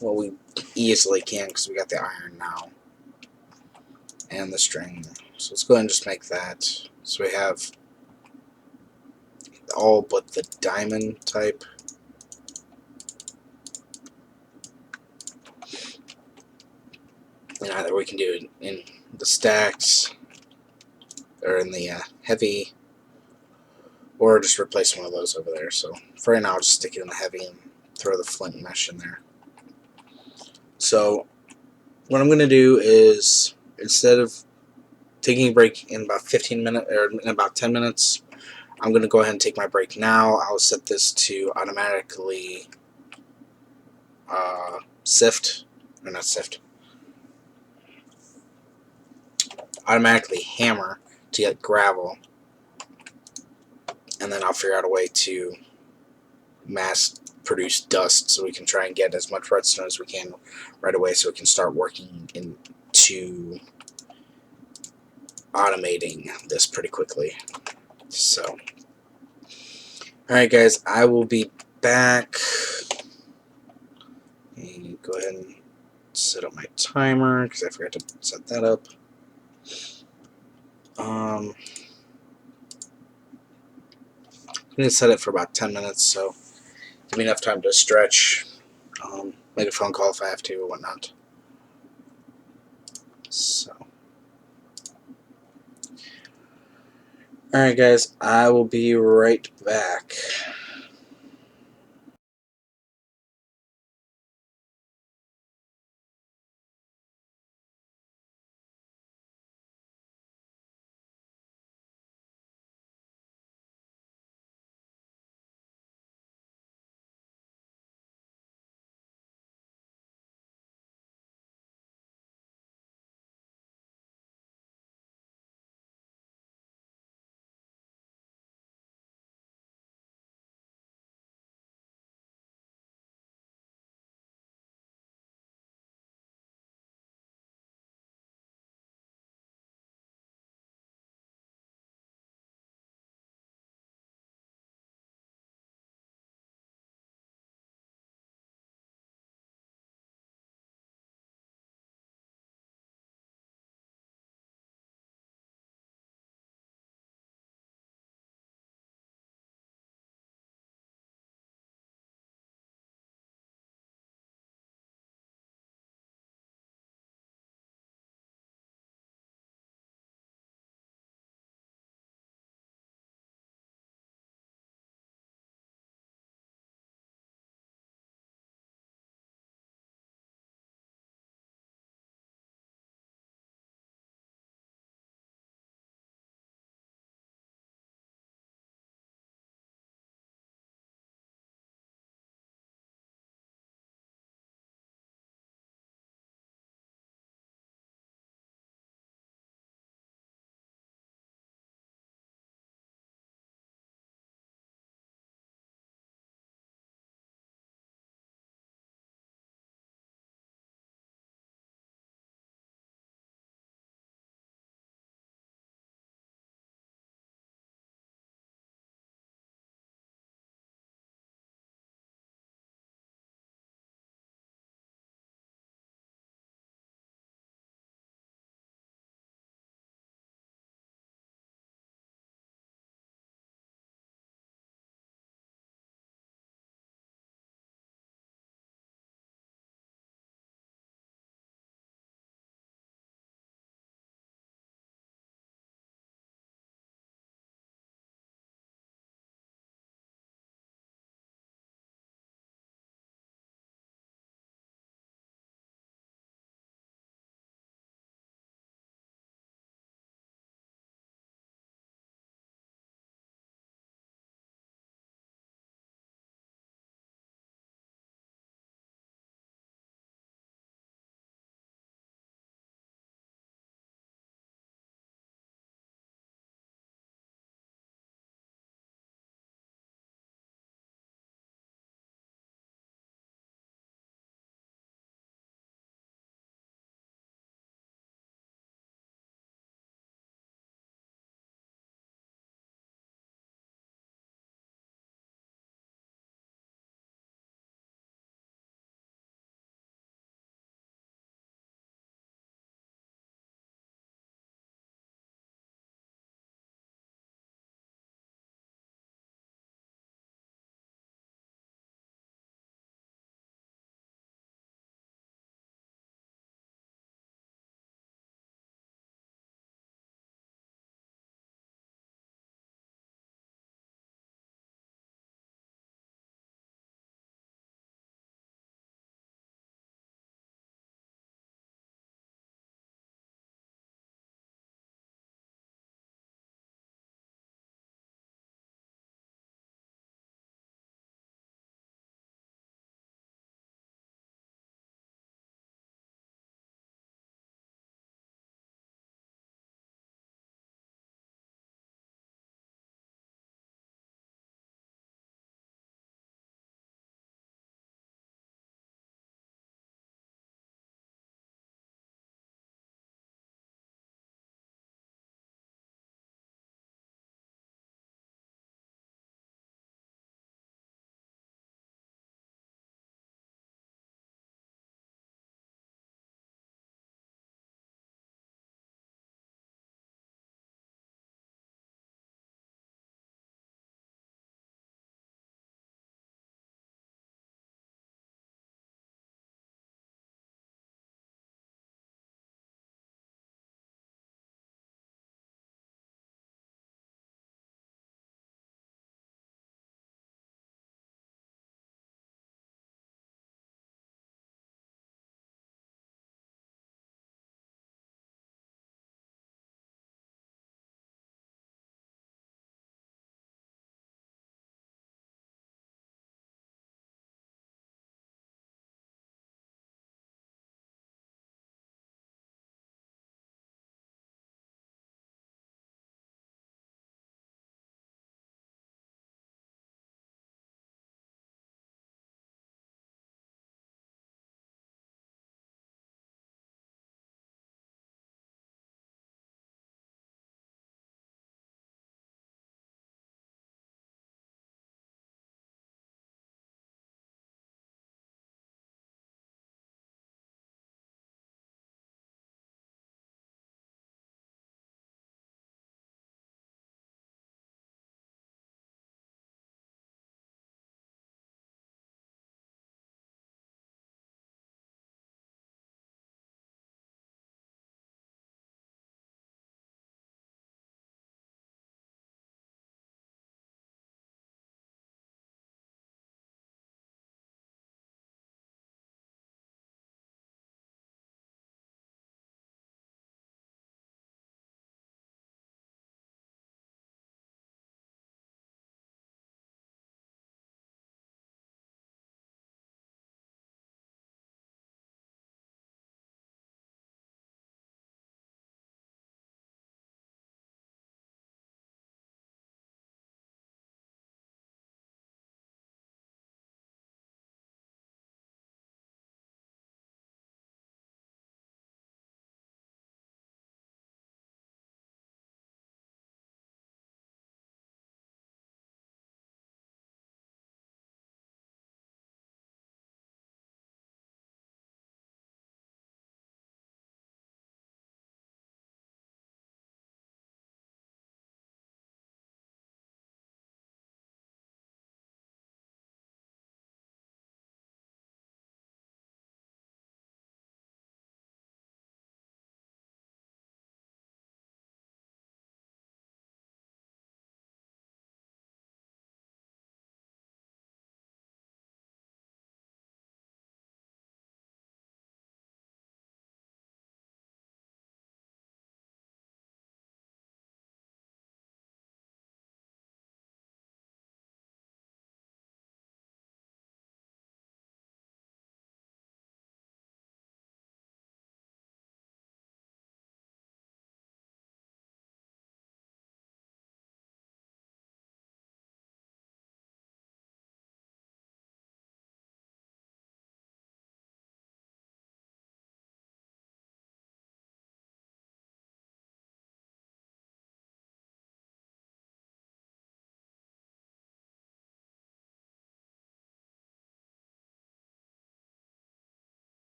Well, we easily can because we got the iron now. And the string. So let's go ahead and just make that. So we have all but the diamond type. And either we can do it in the stacks or in the heavy, or just replace one of those over there. So for right now, I'll just stick it in the heavy and throw the flint mesh in there. So what I'm going to do is, instead of taking a break in about 15 minutes or in about 10 minutes, I'm going to go ahead and take my break now. I'll set this to automatically sift, or not sift, automatically hammer to get gravel, and then I'll figure out a way to mass produce dust so we can try and get as much redstone as we can right away so we can start working into automating this pretty quickly. So, alright guys, I will be back. And go ahead and set up my timer because I forgot to set that up. I'm going to set it for about 10 minutes, so give me enough time to stretch, make a phone call if I have to or whatnot. So, alright guys, I will be right back.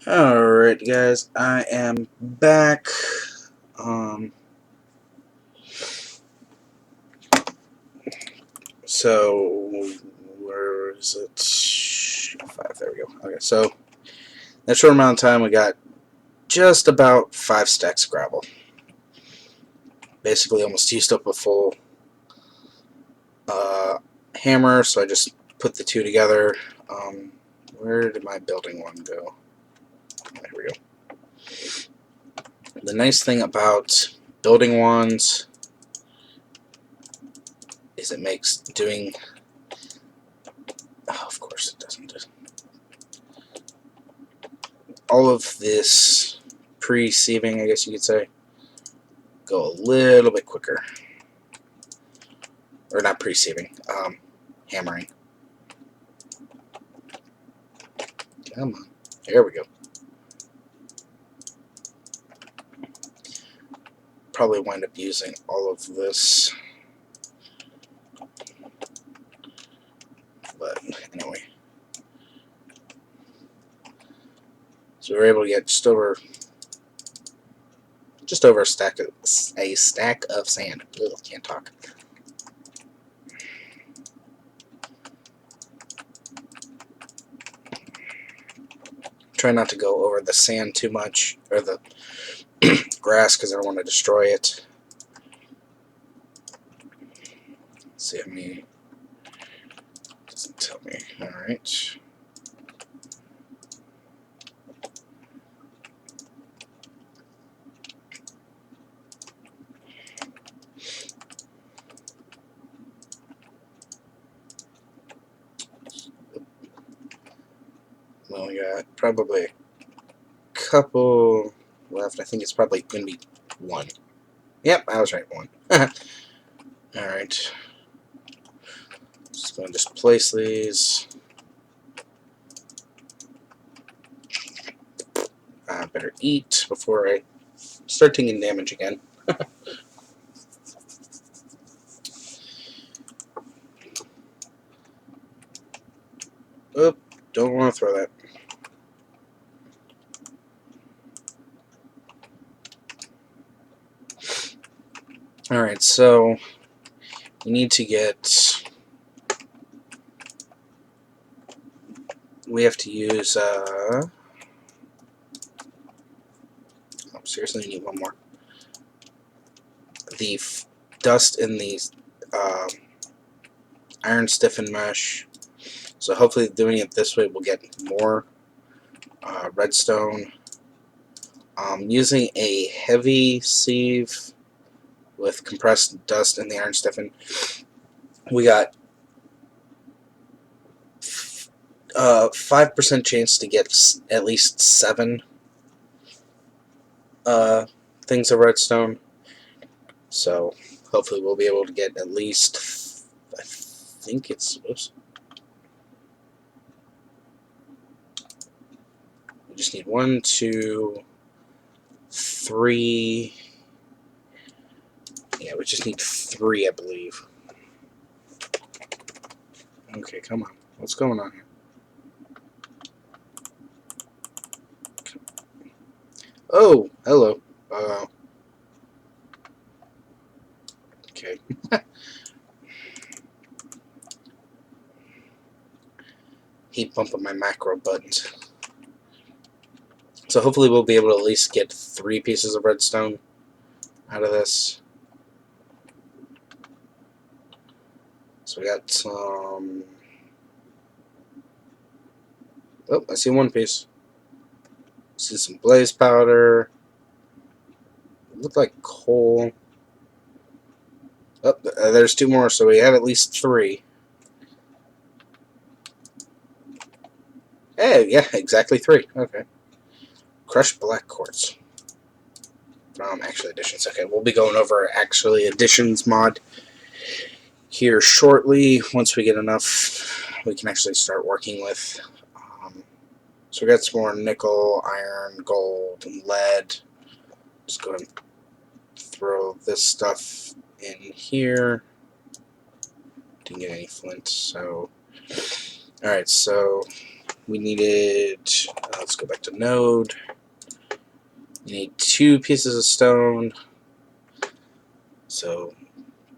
Alright guys, I am back. So where is it? 5, there we go. Okay, so in that short amount of time we got just about 5 stacks of gravel. Basically almost used up a full hammer, so I just put the two together. Where did my building one go? There we go. The nice thing about building wands is it makes doing... Oh, of course it doesn't. All of this pre-sieving, I guess you could say, go a little bit quicker. Or not pre-sieving, hammering. Come on. There we go. Probably wind up using all of this. But anyway. So we were able to get just over a stack of sand. Ugh, can't talk. Try not to go over the sand too much, or the grass, because I don't want to destroy it. Let's see how many. Doesn't tell me. Alright. Well, we got probably a couple left. I think it's probably going to be 1. Yep, I was right, 1. Alright. Just going to just place these. I better eat before I start taking damage again. Oop, don't want to throw that. Alright, so we need to get... We have to use... Oh, seriously, we need one more. The dust in the iron stiffened mesh. So hopefully doing it this way we'll get more redstone. Using a heavy sieve with compressed dust in the iron stiffened, we got 5% chance to get at least 7 things of redstone. So hopefully we'll be able to get at least, I think it's, oops. We just need 1, 2, 3. Yeah, we just need 3, I believe. Okay, come on. What's going on here? Oh, hello. Okay. Keep bumping my macro buttons. So hopefully we'll be able to at least get 3 pieces of redstone out of this. So we got some... Oh, I see 1 piece. See some blaze powder. It looked like coal. Oh, there's 2 more, so we have at least 3. Hey, yeah, exactly 3. Okay. Crushed black quartz. Actually additions. Okay, we'll be going over actually additions mod here shortly. Once we get enough, we can actually start working with. So we got some more nickel, iron, gold, and lead. Just go and throw this stuff in here. Didn't get any flint, so... Alright, so we needed, let's go back to node. You need 2 pieces of stone. So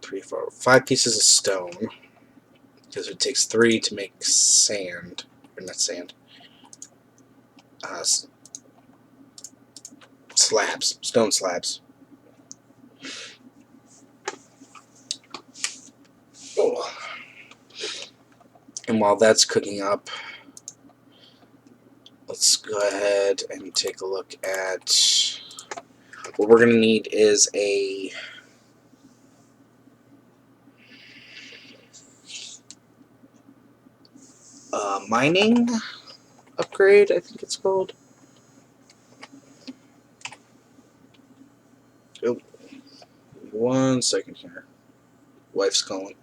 3, 4, 5 pieces of stone. Because it takes 3 to make sand. Or not sand. Slabs. Stone slabs. Oh. And while that's cooking up, let's go ahead and take a look at what we're going to need is a mining upgrade, I think it's called. Oh, 1 second here. Wife's calling.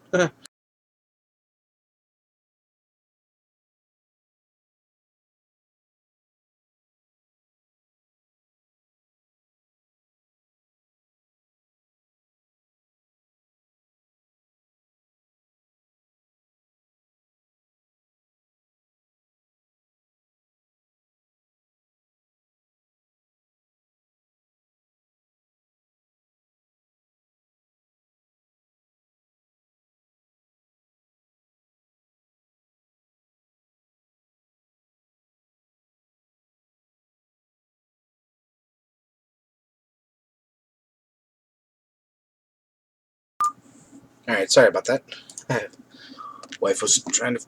Alright, sorry about that. Wife was trying to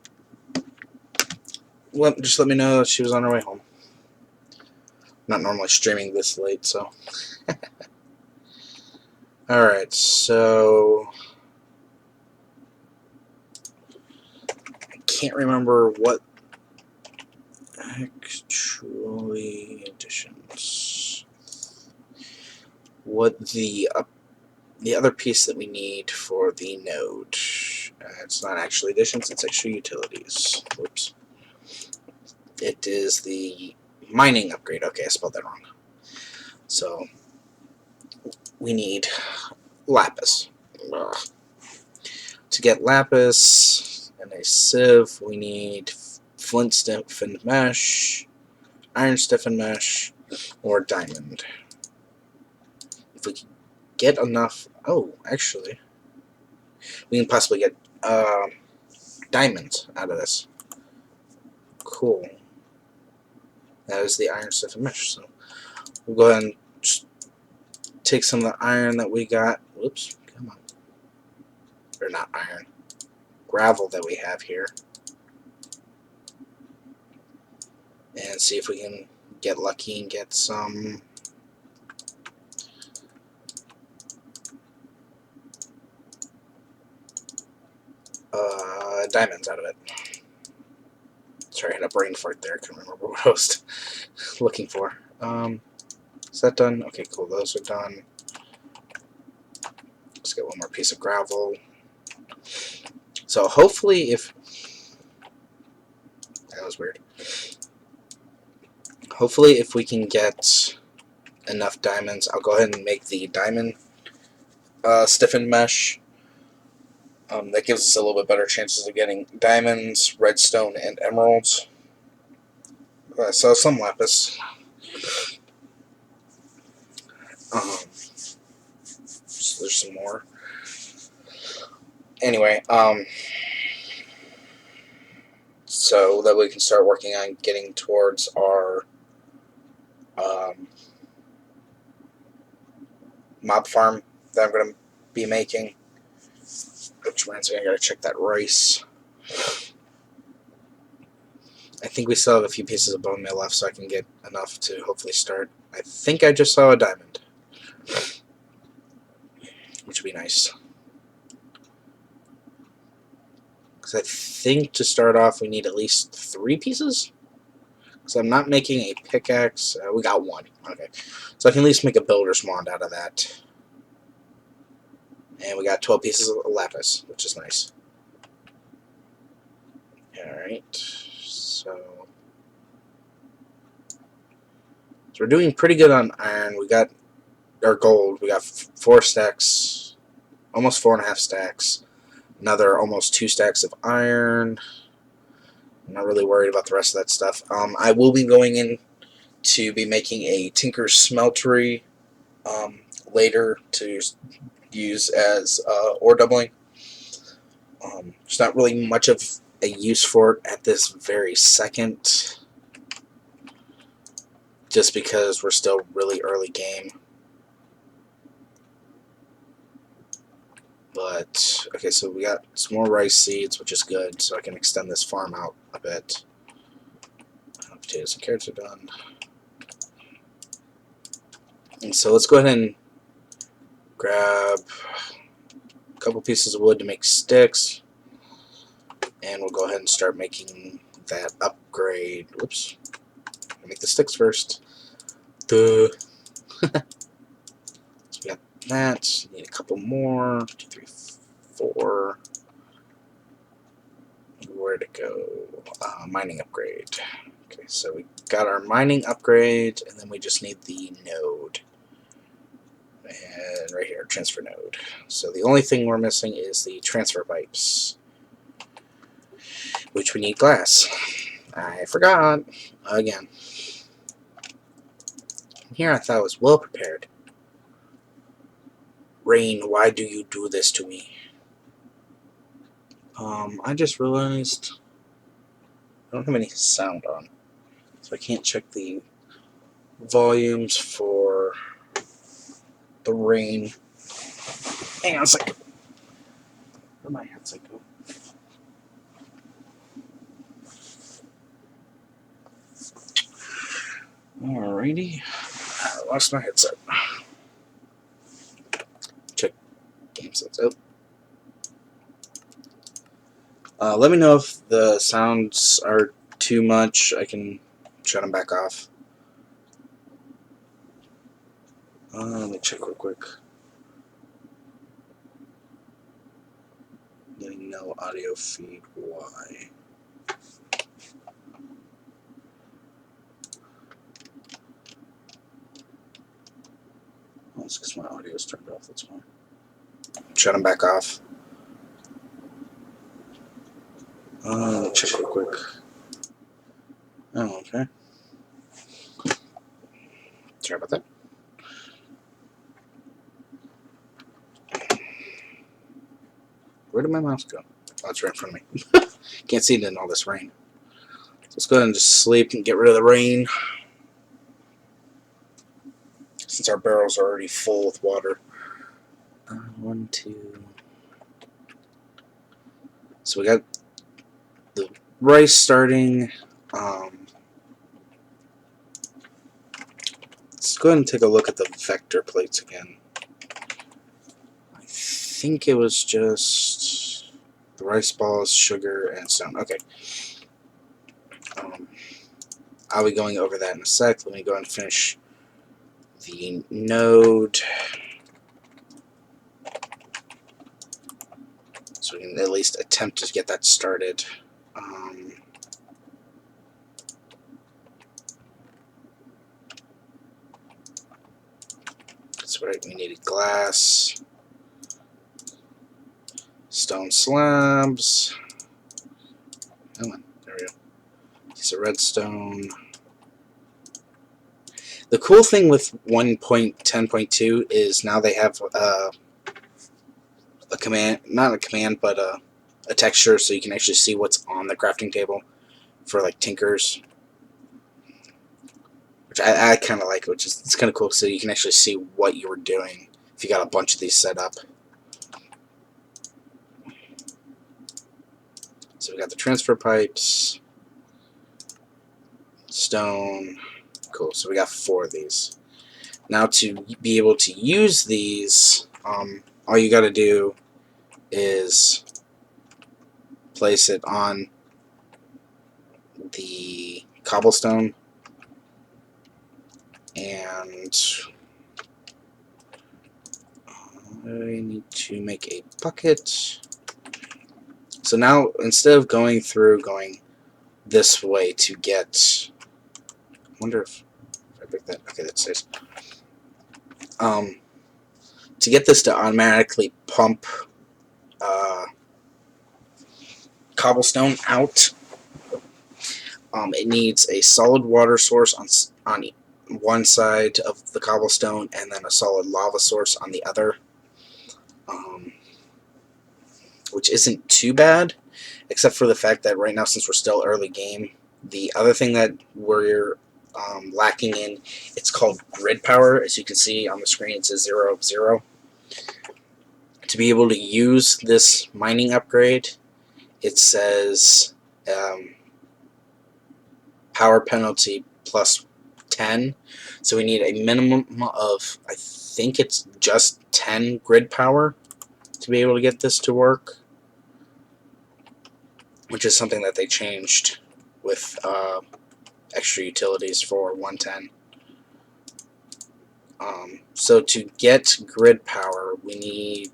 just let me know that she was on her way home. Not normally streaming this late, so. Alright, so I can't remember what actually additions. What the other piece that we need for the node. It's not actually additions, it's actually utilities. Whoops. It is the mining upgrade. Okay, I spelled that wrong. So we need lapis. Ugh. To get lapis and a sieve, we need flint stiffened mesh, iron stiffened mesh, or diamond. If we can get enough... Oh, actually, we can possibly get diamonds out of this. Cool. That is the iron stiffened mesh. So we'll go ahead and just take some of the iron that we got. Whoops, come on. Or not iron. Gravel that we have here. And see if we can get lucky and get some diamonds out of it. Sorry, I had a brain fart there. I couldn't remember what I was looking for. Is that done? Okay, cool. Those are done. Let's get one more piece of gravel. So hopefully if... That was weird. Hopefully if we can get enough diamonds, I'll go ahead and make the diamond stiffened mesh. That gives us a little bit better chances of getting diamonds, redstone, and emeralds. So some lapis. So there's some more. Anyway, so that we can start working on getting towards our mob farm that I'm going to be making. Which reminds me, I gotta check that rice. I think we still have a few pieces of bone meal left, so I can get enough to hopefully start. I think I just saw a diamond, which would be nice. Because I think to start off we need at least 3 pieces. Because I'm not making a pickaxe. We got 1. Okay, so I can at least make a builder's wand out of that. And we got 12 pieces of lapis, which is nice. Alright, so we're doing pretty good on iron. We got our gold. We got 4 stacks, almost 4.5 stacks. Another almost 2 stacks of iron. I'm not really worried about the rest of that stuff. I will be going in to be making a Tinker's Smeltery later to use as ore doubling. There's not really much of a use for it at this very second, just because we're still really early game. But, okay, so we got some more rice seeds, which is good, so I can extend this farm out a bit. Potatoes and carrots are done. And so let's go ahead and grab a couple pieces of wood to make sticks. And we'll go ahead and start making that upgrade. Whoops. Make the sticks first. Duh. So we got that. Need a couple more. 2, 3, 4. Where'd it go? Mining upgrade. Okay, so we got our mining upgrade, and then we just need the node. And right here, transfer node. So the only thing we're missing is the transfer pipes, which we need glass. I forgot. Again. Here I thought I was well prepared. Rain, why do you do this to me? I just realized I don't have any sound on, so I can't check the volumes for the rain. Hang on a second. Where'd my headset go? Alrighty. I lost my headset. Check game sets out. Let me know if the sounds are too much. I can shut them back off. Let me check real quick. Getting no audio feed. Why? Oh, it's because my audio is turned off. That's why. Shut them back off. Let me check real quick. Oh, okay. Sorry about that. Where did my mouse go? Oh, it's right in front of me. Can't see it in all this rain. So let's go ahead and just sleep and get rid of the rain, since our barrels are already full with water. 1, 2. So we got the rice starting. Let's go ahead and take a look at the vector plates again. I think it was just the rice balls, sugar, and stone. Okay. I'll be going over that in a sec. Let me go and finish the node, so we can at least attempt to get that started. That's right, we needed glass, stone slabs. Come on, there we go. Piece of redstone. The cool thing with 1.10.2 is now they have a command, not a command, but a texture, so you can actually see what's on the crafting table for like tinkers, which I kind of like, which is it's kind of cool, so you can actually see what you were doing if you got a bunch of these set up. So we got the transfer pipes, stone. Cool. So we got 4 of these. Now to be able to use these, all you got to do is place it on the cobblestone, and I need to make a bucket. So now instead of going this way to get, I wonder if I break that. Okay, that stays. To get this to automatically pump cobblestone out, It needs a solid water source on one side of the cobblestone, and then a solid lava source on the other, which isn't too bad, except for the fact that right now, since we're still early game, the other thing that we're lacking in, it's called grid power. As you can see on the screen, it says 0 of 0. To be able to use this mining upgrade, it says power penalty plus 10. So we need a minimum of, I think it's just 10 grid power to be able to get this to work, which is something that they changed with extra utilities for 110. So to get grid power, we need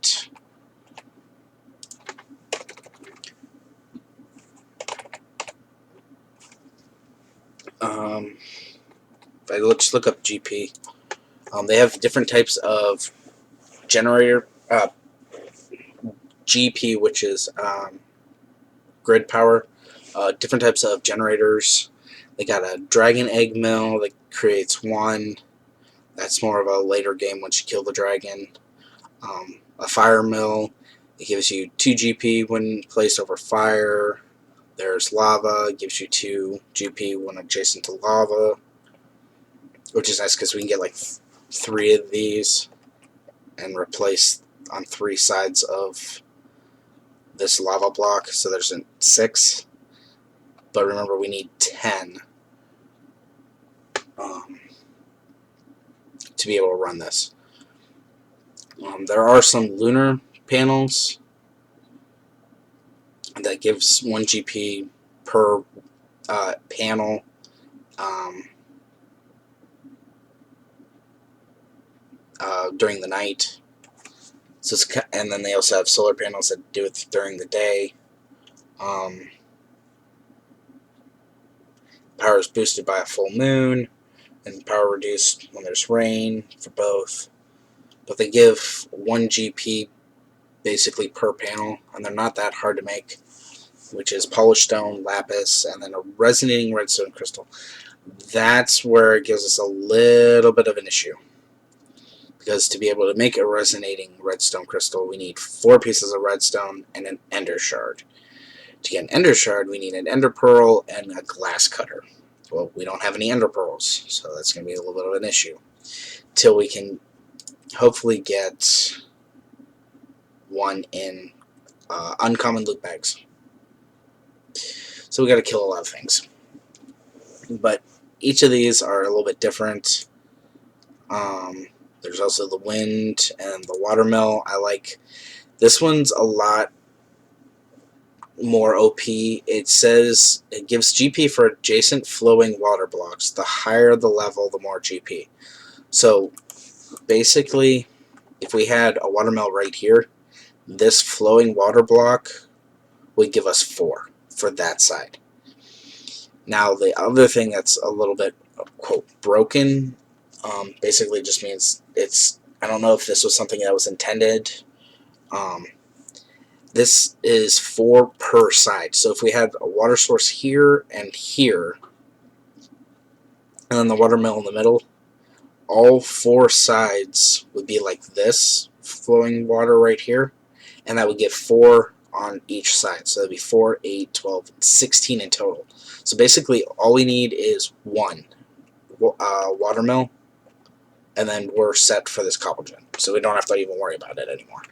let's look up GP. They have different types of generator GP, which is grid power. Different types of generators. They got a dragon egg mill that creates 1. That's more of a later game once you kill the dragon. A fire mill. It gives you 2 GP when placed over fire. There's lava. It gives you 2 GP when adjacent to lava, which is nice because we can get like 3 of these and replace on 3 sides of this lava block. So there's 6. But remember, we need 10 to be able to run this. There are some lunar panels that gives 1 GP per panel. During the night. So and then they also have solar panels that do it during the day. Power is boosted by a full moon, and power reduced when there's rain for both. But they give 1 GP basically per panel, and they're not that hard to make, which is polished stone, lapis, and then a resonating redstone crystal. That's where it gives us a little bit of an issue. Because to be able to make a resonating redstone crystal, we need 4 pieces of redstone and an ender shard. To get an ender shard, we need an ender pearl and a glass cutter. Well, we don't have any ender pearls, so that's going to be a little bit of an issue. Till we can hopefully get 1 in uncommon loot bags. So we got to kill a lot of things. But each of these are a little bit different. There's also the wind and the watermill. I like this one's a lot more OP. It says it gives GP for adjacent flowing water blocks. The higher the level, the more GP. So basically, if we had a watermill right here, this flowing water block would give us 4 for that side. Now the other thing that's a little bit, quote, broken, basically just means it's, I don't know if this was something that was intended. This is 4 per side. So if we had a water source here and here, and then the watermill in the middle, all 4 sides would be like this, flowing water right here, and that would give 4 on each side. So that'd be 4, 8, 12, 16 in total. So basically all we need is 1 watermill, and then we're set for this cobble gen. So we don't have to even worry about it anymore.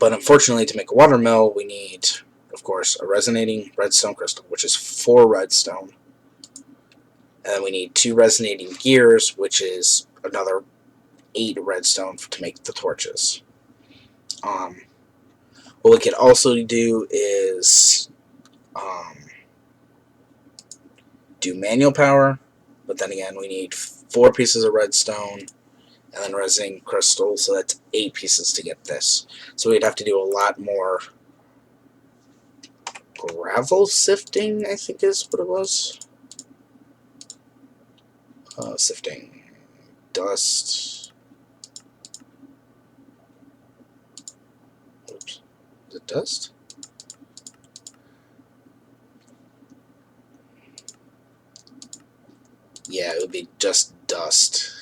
But unfortunately, to make a watermill, we need, of course, a resonating redstone crystal, which is 4 redstone. And then we need 2 resonating gears, which is another 8 redstone to make the torches. What we could also do is do manual power, but then again, we need 4 pieces of redstone and then resonating crystal, so that's 8 pieces to get this. So we'd have to do a lot more gravel sifting, I think is what it was. Sifting dust. Oops. Is it dust? yeah, it would be just dust,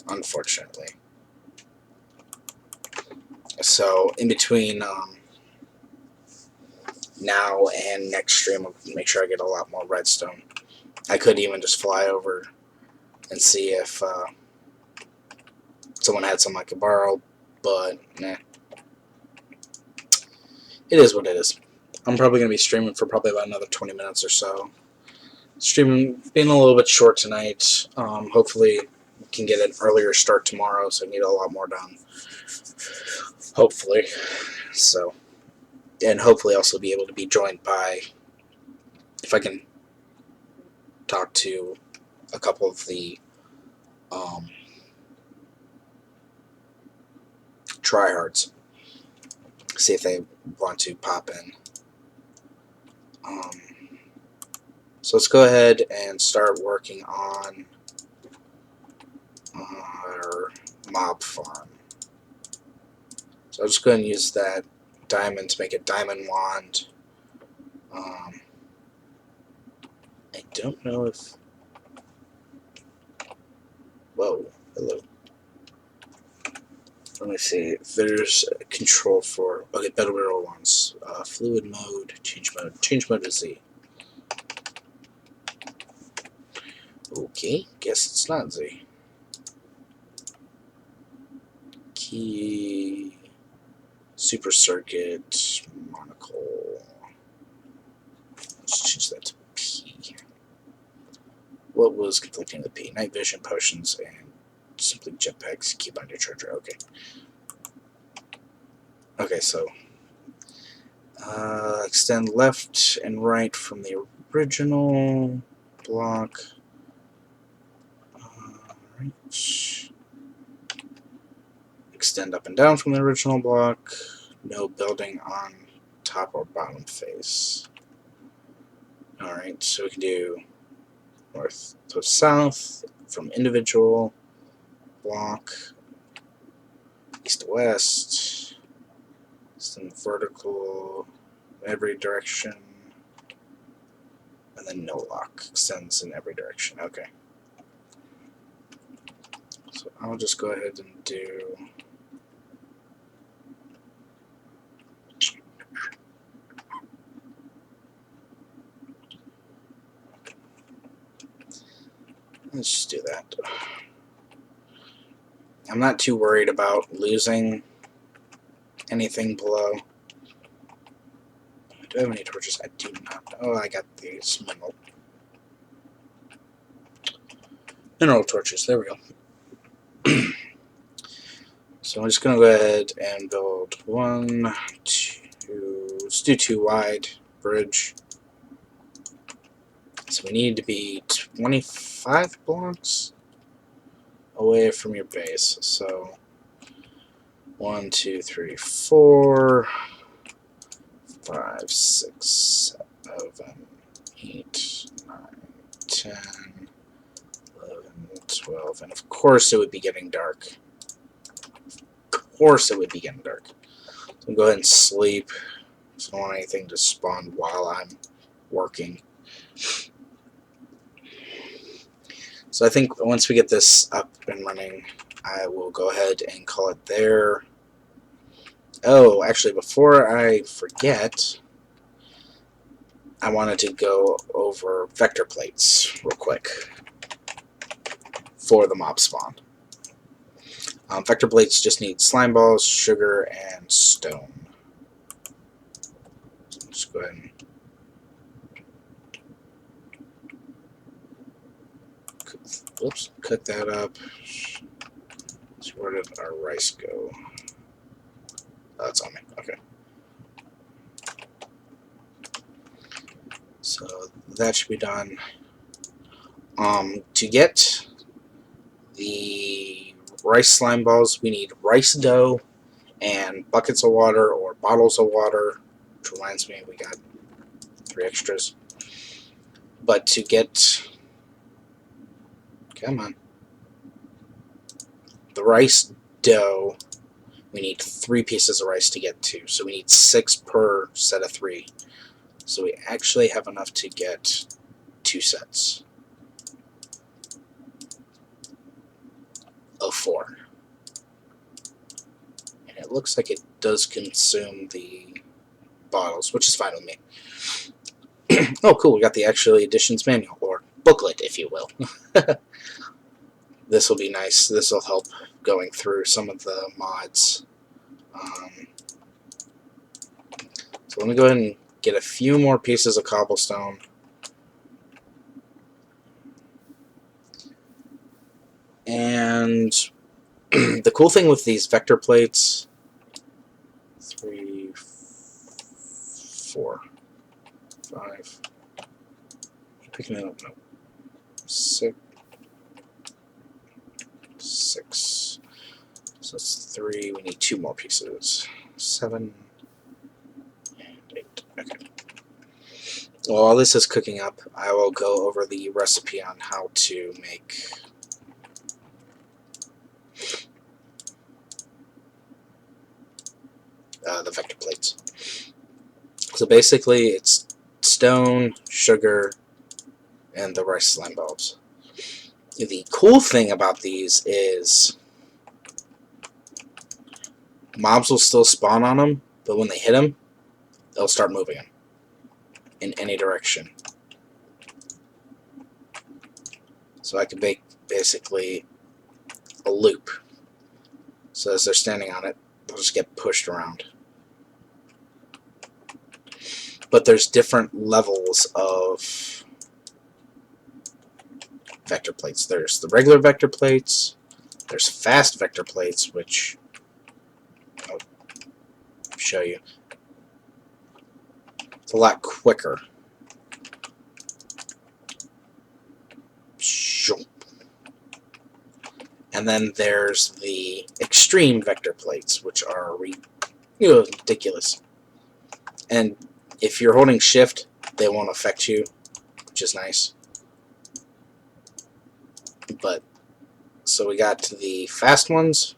unfortunately. So in between now and next stream, I'll make sure I get a lot more redstone. I could even just fly over and see if someone had some I could borrow, but nah. It is what it is. I'm probably going to be streaming for probably about another 20 minutes or so. Streaming being a little bit short tonight. Hopefully we can get an earlier start tomorrow, so I can get a lot more done. Hopefully. So, and hopefully also be able to be joined by, if I can talk to a couple of the TryHards. See if they want to pop in. So let's go ahead and start working on our mob farm. So I'll just go ahead and use that diamond to make a diamond wand. I don't know if... Whoa, hello. Let me see. There's a control for... Okay, battle barrel ones. Fluid mode, change mode to Z. Okay, guess it's not Z. Key... Super circuit, monocle. Let's change that to P. What was conflicting with P? Night vision potions and simply jetpacks. Keep on your charger. Okay. Okay, so extend left and right from the original block. Right. Extend up and down from the original block. No building on top or bottom face. Alright, so we can do north to south from individual block, east to west, some vertical every direction, and then no lock extends in every direction. Okay. So I'll just go ahead and do let's just do that. I'm not too worried about losing anything below. Do I have any torches? I do not. Oh, I got these mineral torches. There we go. So I'm just going to go ahead and build 1, 2, let's do 2 wide bridge. So we need to be 25 blocks away from your base. So 1, 2, 3, 4, 5, 6, 7, 8, 9, 10, 11, 12, and of course it would be getting dark. Of course it would be getting dark. So I'll go ahead and sleep. So I don't want anything to spawn while I'm working. So I think once we get this up and running, I will go ahead and call it there. Oh, actually, before I forget, I wanted to go over vector plates real quick for the mob spawn. Vector plates just need slime balls, sugar, and stone. So just go ahead and cook that up. So where did our rice go? Oh, it's on me. Okay. So that should be done. To get the rice slime balls, we need rice dough and buckets of water or bottles of water, which reminds me we got 3 extras. But to get, come on, the rice dough, we need 3 pieces of rice to get 2. So we need 6 per set of 3. So we actually have enough to get 2 sets. of 4. And it looks like it does consume the bottles, which is fine with me. Oh, cool, we got the actual editions manual, or booklet, if you will. This will be nice. This will help going through some of the mods. So let me go ahead and get a few more pieces of cobblestone. And the cool thing with these vector plates, 3, 4, 5, picking it up, no, 6, so that's 3, we need 2 more pieces, 7, and 8, okay. While this is cooking up, I will go over the recipe on how to make the vector plates. So basically it's stone, sugar, and the rice slime bulbs. The cool thing about these is mobs will still spawn on them, but when they hit them, they'll start moving them in any direction. So I can make basically a loop. So as they're standing on it, they'll just get pushed around. But there's different levels of vector plates. There's the regular vector plates, there's fast vector plates, which I'll show you. It's a lot quicker. And then there's the extreme vector plates, which are ridiculous. And if you're holding shift, they won't affect you, which is nice. But so we got to the fast ones,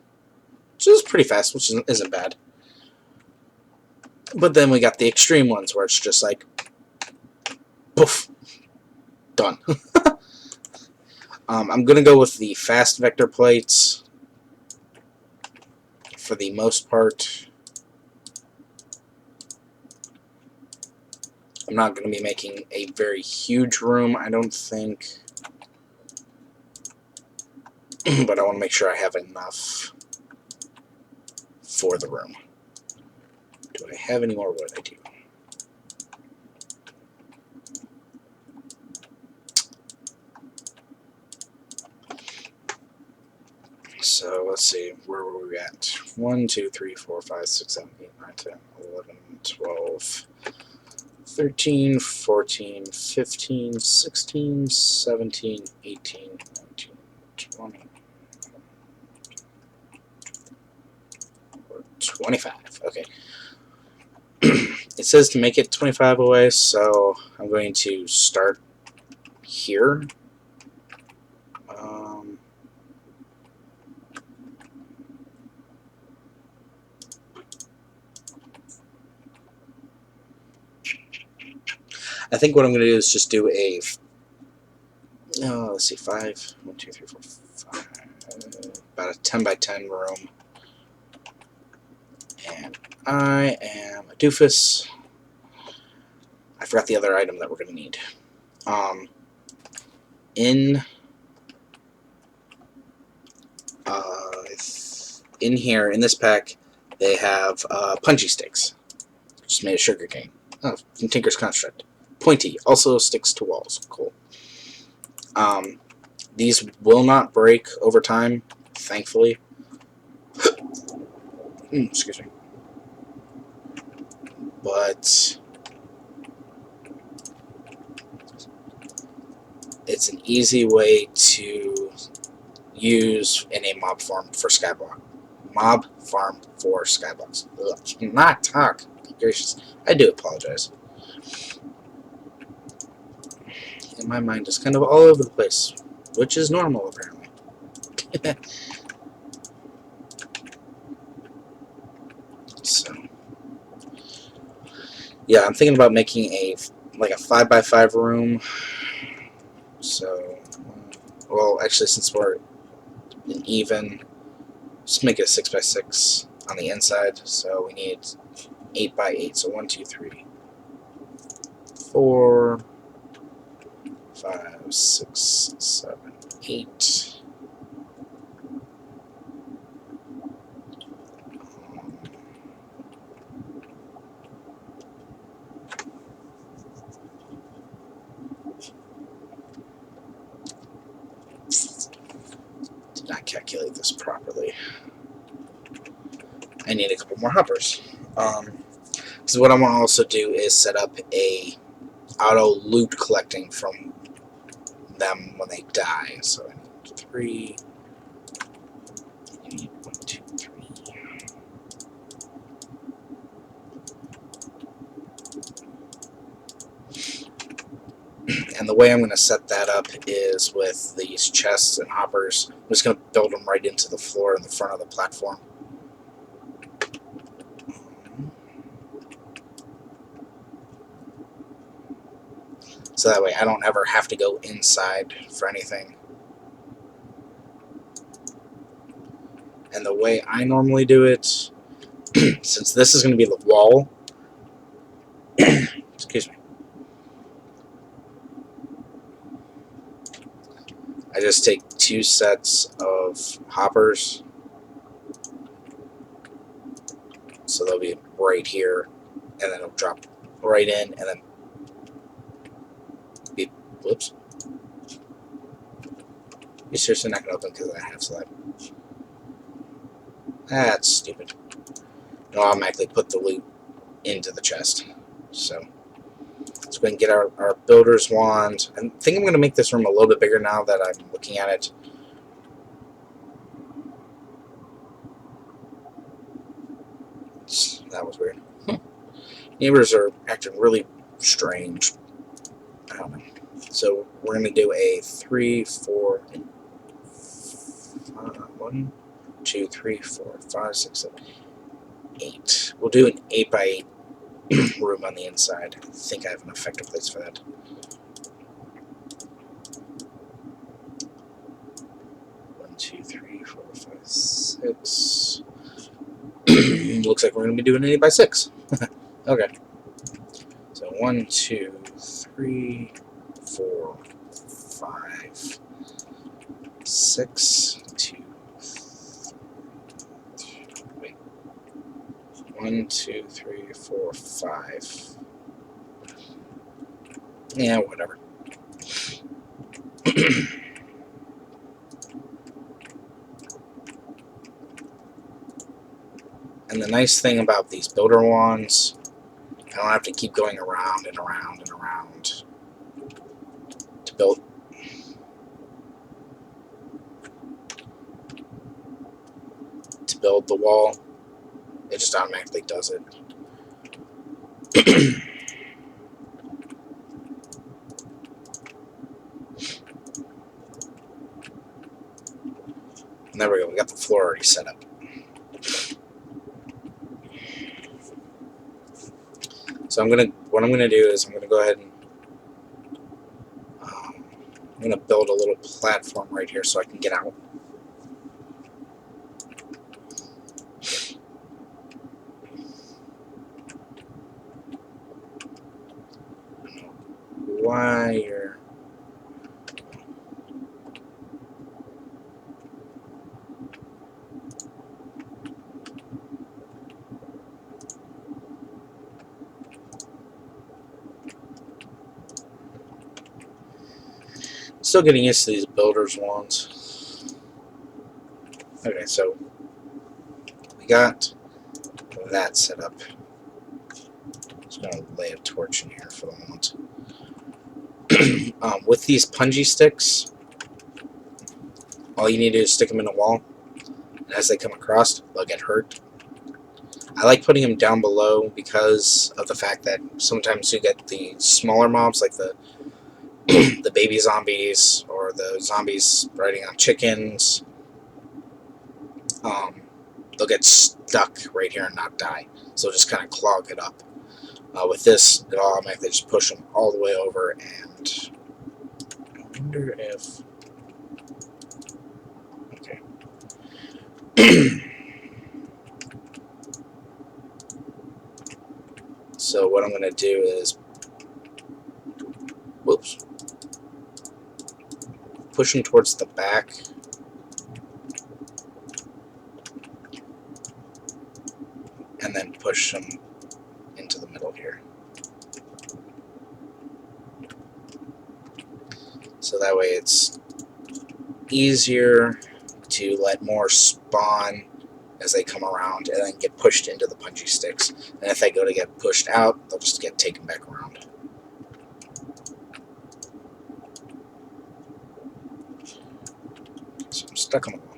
which is pretty fast, which isn't bad. But then we got the extreme ones where it's just like poof, done. I'm gonna go with the fast vector plates for the most part. I'm not going to be making a very huge room, I don't think. But I want to make sure I have enough for the room. Do I have any more wood? I do. So let's see, where were we at? 1, 2, 3, 4, 5, 6, 7, 8, 9, 10, 11, 12, 13, 14, 15, 16, 17, 18, 19, 20, 25. Okay. It says to make it 25 away, so I'm going to start here. I think what I'm going to do is just do a, let's see, 5, 1, 2, 3, 4, 5, about a 10 by 10 room. And I am a doofus. I forgot the other item that we're going to need. In here, in this pack, they have punchy sticks, just made of sugar cane. Oh, from Tinker's Construct. Pointy, also sticks to walls. Cool. These will not break over time, thankfully. Excuse me. But it's an easy way to use in a mob farm for skyblock. Mob farm for skyblocks. Ugh, not talk. Gracious. I do apologize. And my mind is kind of all over the place, which is normal apparently. So, yeah, I'm thinking about making a 5 by 5 room. So, well, actually, since we're an even. Just make it a 6x6 on the inside. So we need 8x8. So 1, 2, 3, 4, 5, 6, 7, 8. Did not calculate this properly. I need a couple more hoppers. So what I want to also do is set up a auto loot collecting from them when they die. So I need 3. I need 1, 2, 3. And the way I'm going to set that up is with these chests and hoppers. I'm just going to build them right into the floor in the front of the platform. So that way I don't ever have to go inside for anything. And the way I normally do it, since this is going to be the wall, excuse me, I just take 2 sets of hoppers. So they'll be right here, and then it'll drop right in, and then be, whoops. You're seriously not going to open because of that half slab. That's stupid. It'll automatically put the loot into the chest. So let's go ahead and get our builder's wand. I think I'm going to make this room a little bit bigger now that I'm looking at it. That was weird. Neighbors are acting really strange. I don't know. So we're going to do a 3, 4, 1, 2, 3, 4, 5, 6, 7, 8. We'll do an 8x8 room on the inside. I think I have an effective place for that. One, 2, 3, 4, 5, 6. Looks like we're going to be doing an 8x6. Okay. So 1, 2, 3, 4, 5, 6, 2, 3, wait. 1, 2, 3, 4, 5. Yeah, whatever. And the nice thing about these builder wands, I don't have to keep going around and around and around to build. To build the wall. It just automatically does it. And there we go. We got the floor already set up. So what I'm gonna do is I'm gonna go ahead and I'm gonna build a little platform right here so I can get out. Wire. Still getting used to these builder's wands. Okay, so we got that set up. Just gonna lay a torch in here for the moment. With these punji sticks, all you need to do is stick them in a wall, and as they come across, they'll get hurt. I like putting them down below because of the fact that sometimes you get the smaller mobs, like the the baby zombies or the zombies riding on chickens. They'll get stuck right here and not die, so just kind of clog it up. With this, it'll automatically just push them all the way over, and I wonder if... Okay, So what I'm going to do is, whoops, push them towards the back. And then push them into the middle here. So that way it's easier to let more spawn as they come around and then get pushed into the punchy sticks. And if they go to get pushed out, they'll just get taken back around. So I'm stuck on the wall.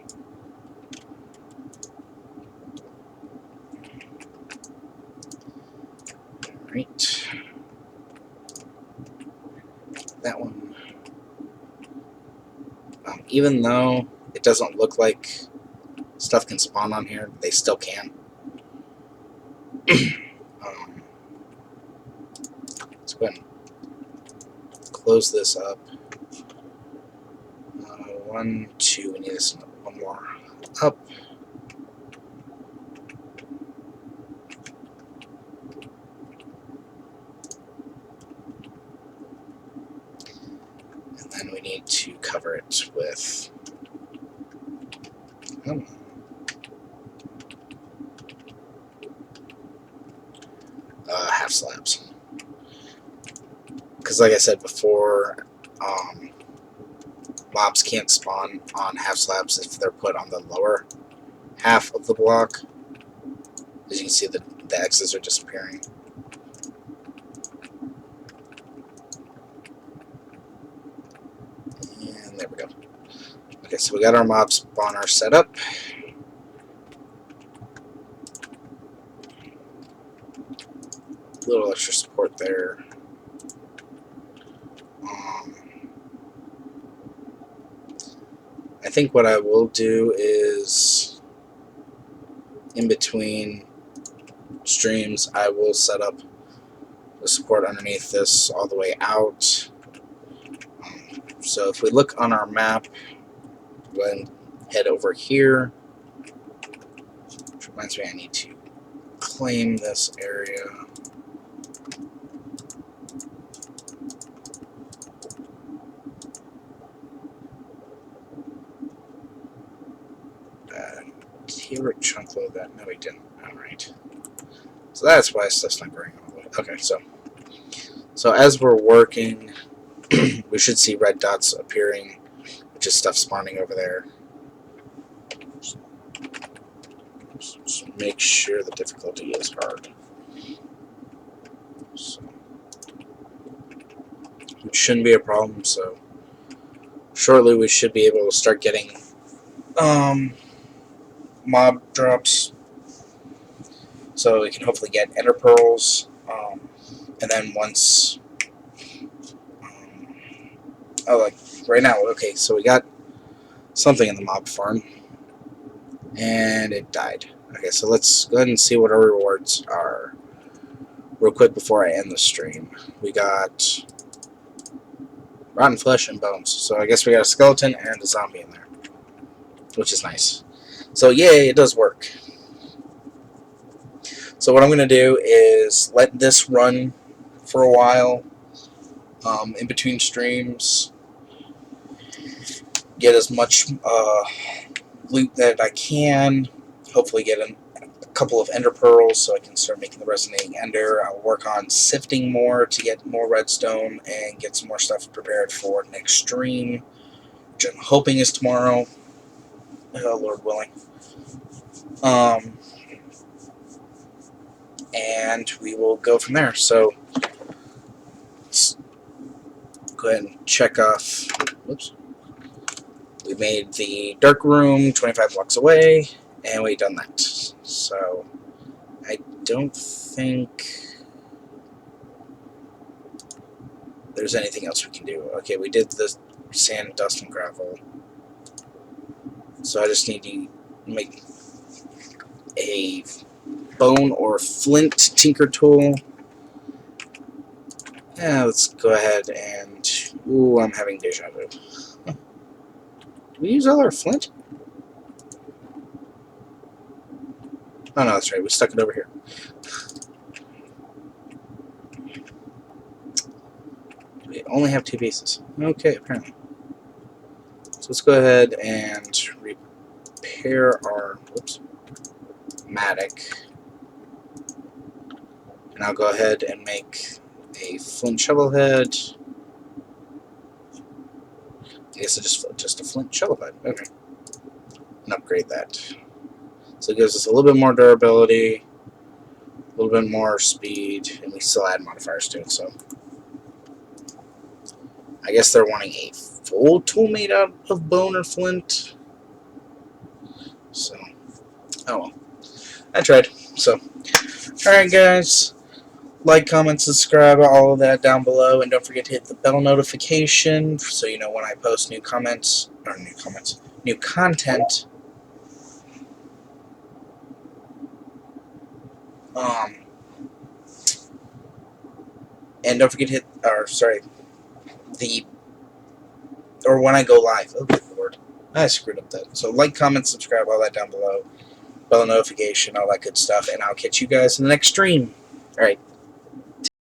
Alright. That one. Even though it doesn't look like stuff can spawn on here, they still can. Let's go ahead and close this up. 1, 2, we need this one more up. And then we need to cover it with half slabs. Because like I said before, mobs can't spawn on half slabs if they're put on the lower half of the block. As you can see, the X's are disappearing. And there we go. Okay, so we got our mob spawner set up. A little extra support there. I think what I will do is, in between streams, I will set up the support underneath this all the way out. So if we look on our map, go ahead and head over here. Which reminds me I need to claim this area. Here at chunk load that. No, we didn't. Alright. So that's why stuff's not growing all the way. Okay, so as we're working, we should see red dots appearing, which is stuff spawning over there. Just make sure the difficulty is hard. So, it shouldn't be a problem, so shortly we should be able to start getting mob drops, so we can hopefully get ender pearls, and then once oh, like right now, okay, so we got something in the mob farm and it died. Okay, so let's go ahead and see what our rewards are real quick before I end the stream. We got rotten flesh and bones, so I guess we got a skeleton and a zombie in there, which is nice. So yay, it does work. So what I'm going to do is let this run for a while in between streams, get as much loot that I can, hopefully get a couple of ender pearls so I can start making the resonating ender. I'll work on sifting more to get more redstone and get some more stuff prepared for next stream, which I'm hoping is tomorrow, Lord willing. And we will go from there. So let's go ahead and check off. Whoops. We made the dark room 25 blocks away, and we've done that. So I don't think there's anything else we can do. Okay, we did the sand, dust, and gravel. So I just need to make a bone or flint tinker tool. Yeah, let's go ahead and... Ooh, I'm having deja vu. Did we use all our flint? Oh no, that's right. We stuck it over here. We only have 2 pieces. Okay, apparently. So let's go ahead and repair our matic. And I'll go ahead and make a flint shovel head. I guess it's just a flint shovel head. Okay. And upgrade that. So it gives us a little bit more durability, a little bit more speed, and we still add modifiers to it. So I guess they're wanting a full tool made out of bone or flint. So, oh well. I tried. So, alright guys. Like, comment, subscribe, all of that down below, and don't forget to hit the bell notification so you know when I post new content. And don't forget to hit, or when I go live. Oh, good lord. I screwed up that. So like, comment, subscribe, all that down below. Bell notification, all that good stuff, and I'll catch you guys in the next stream. Alright.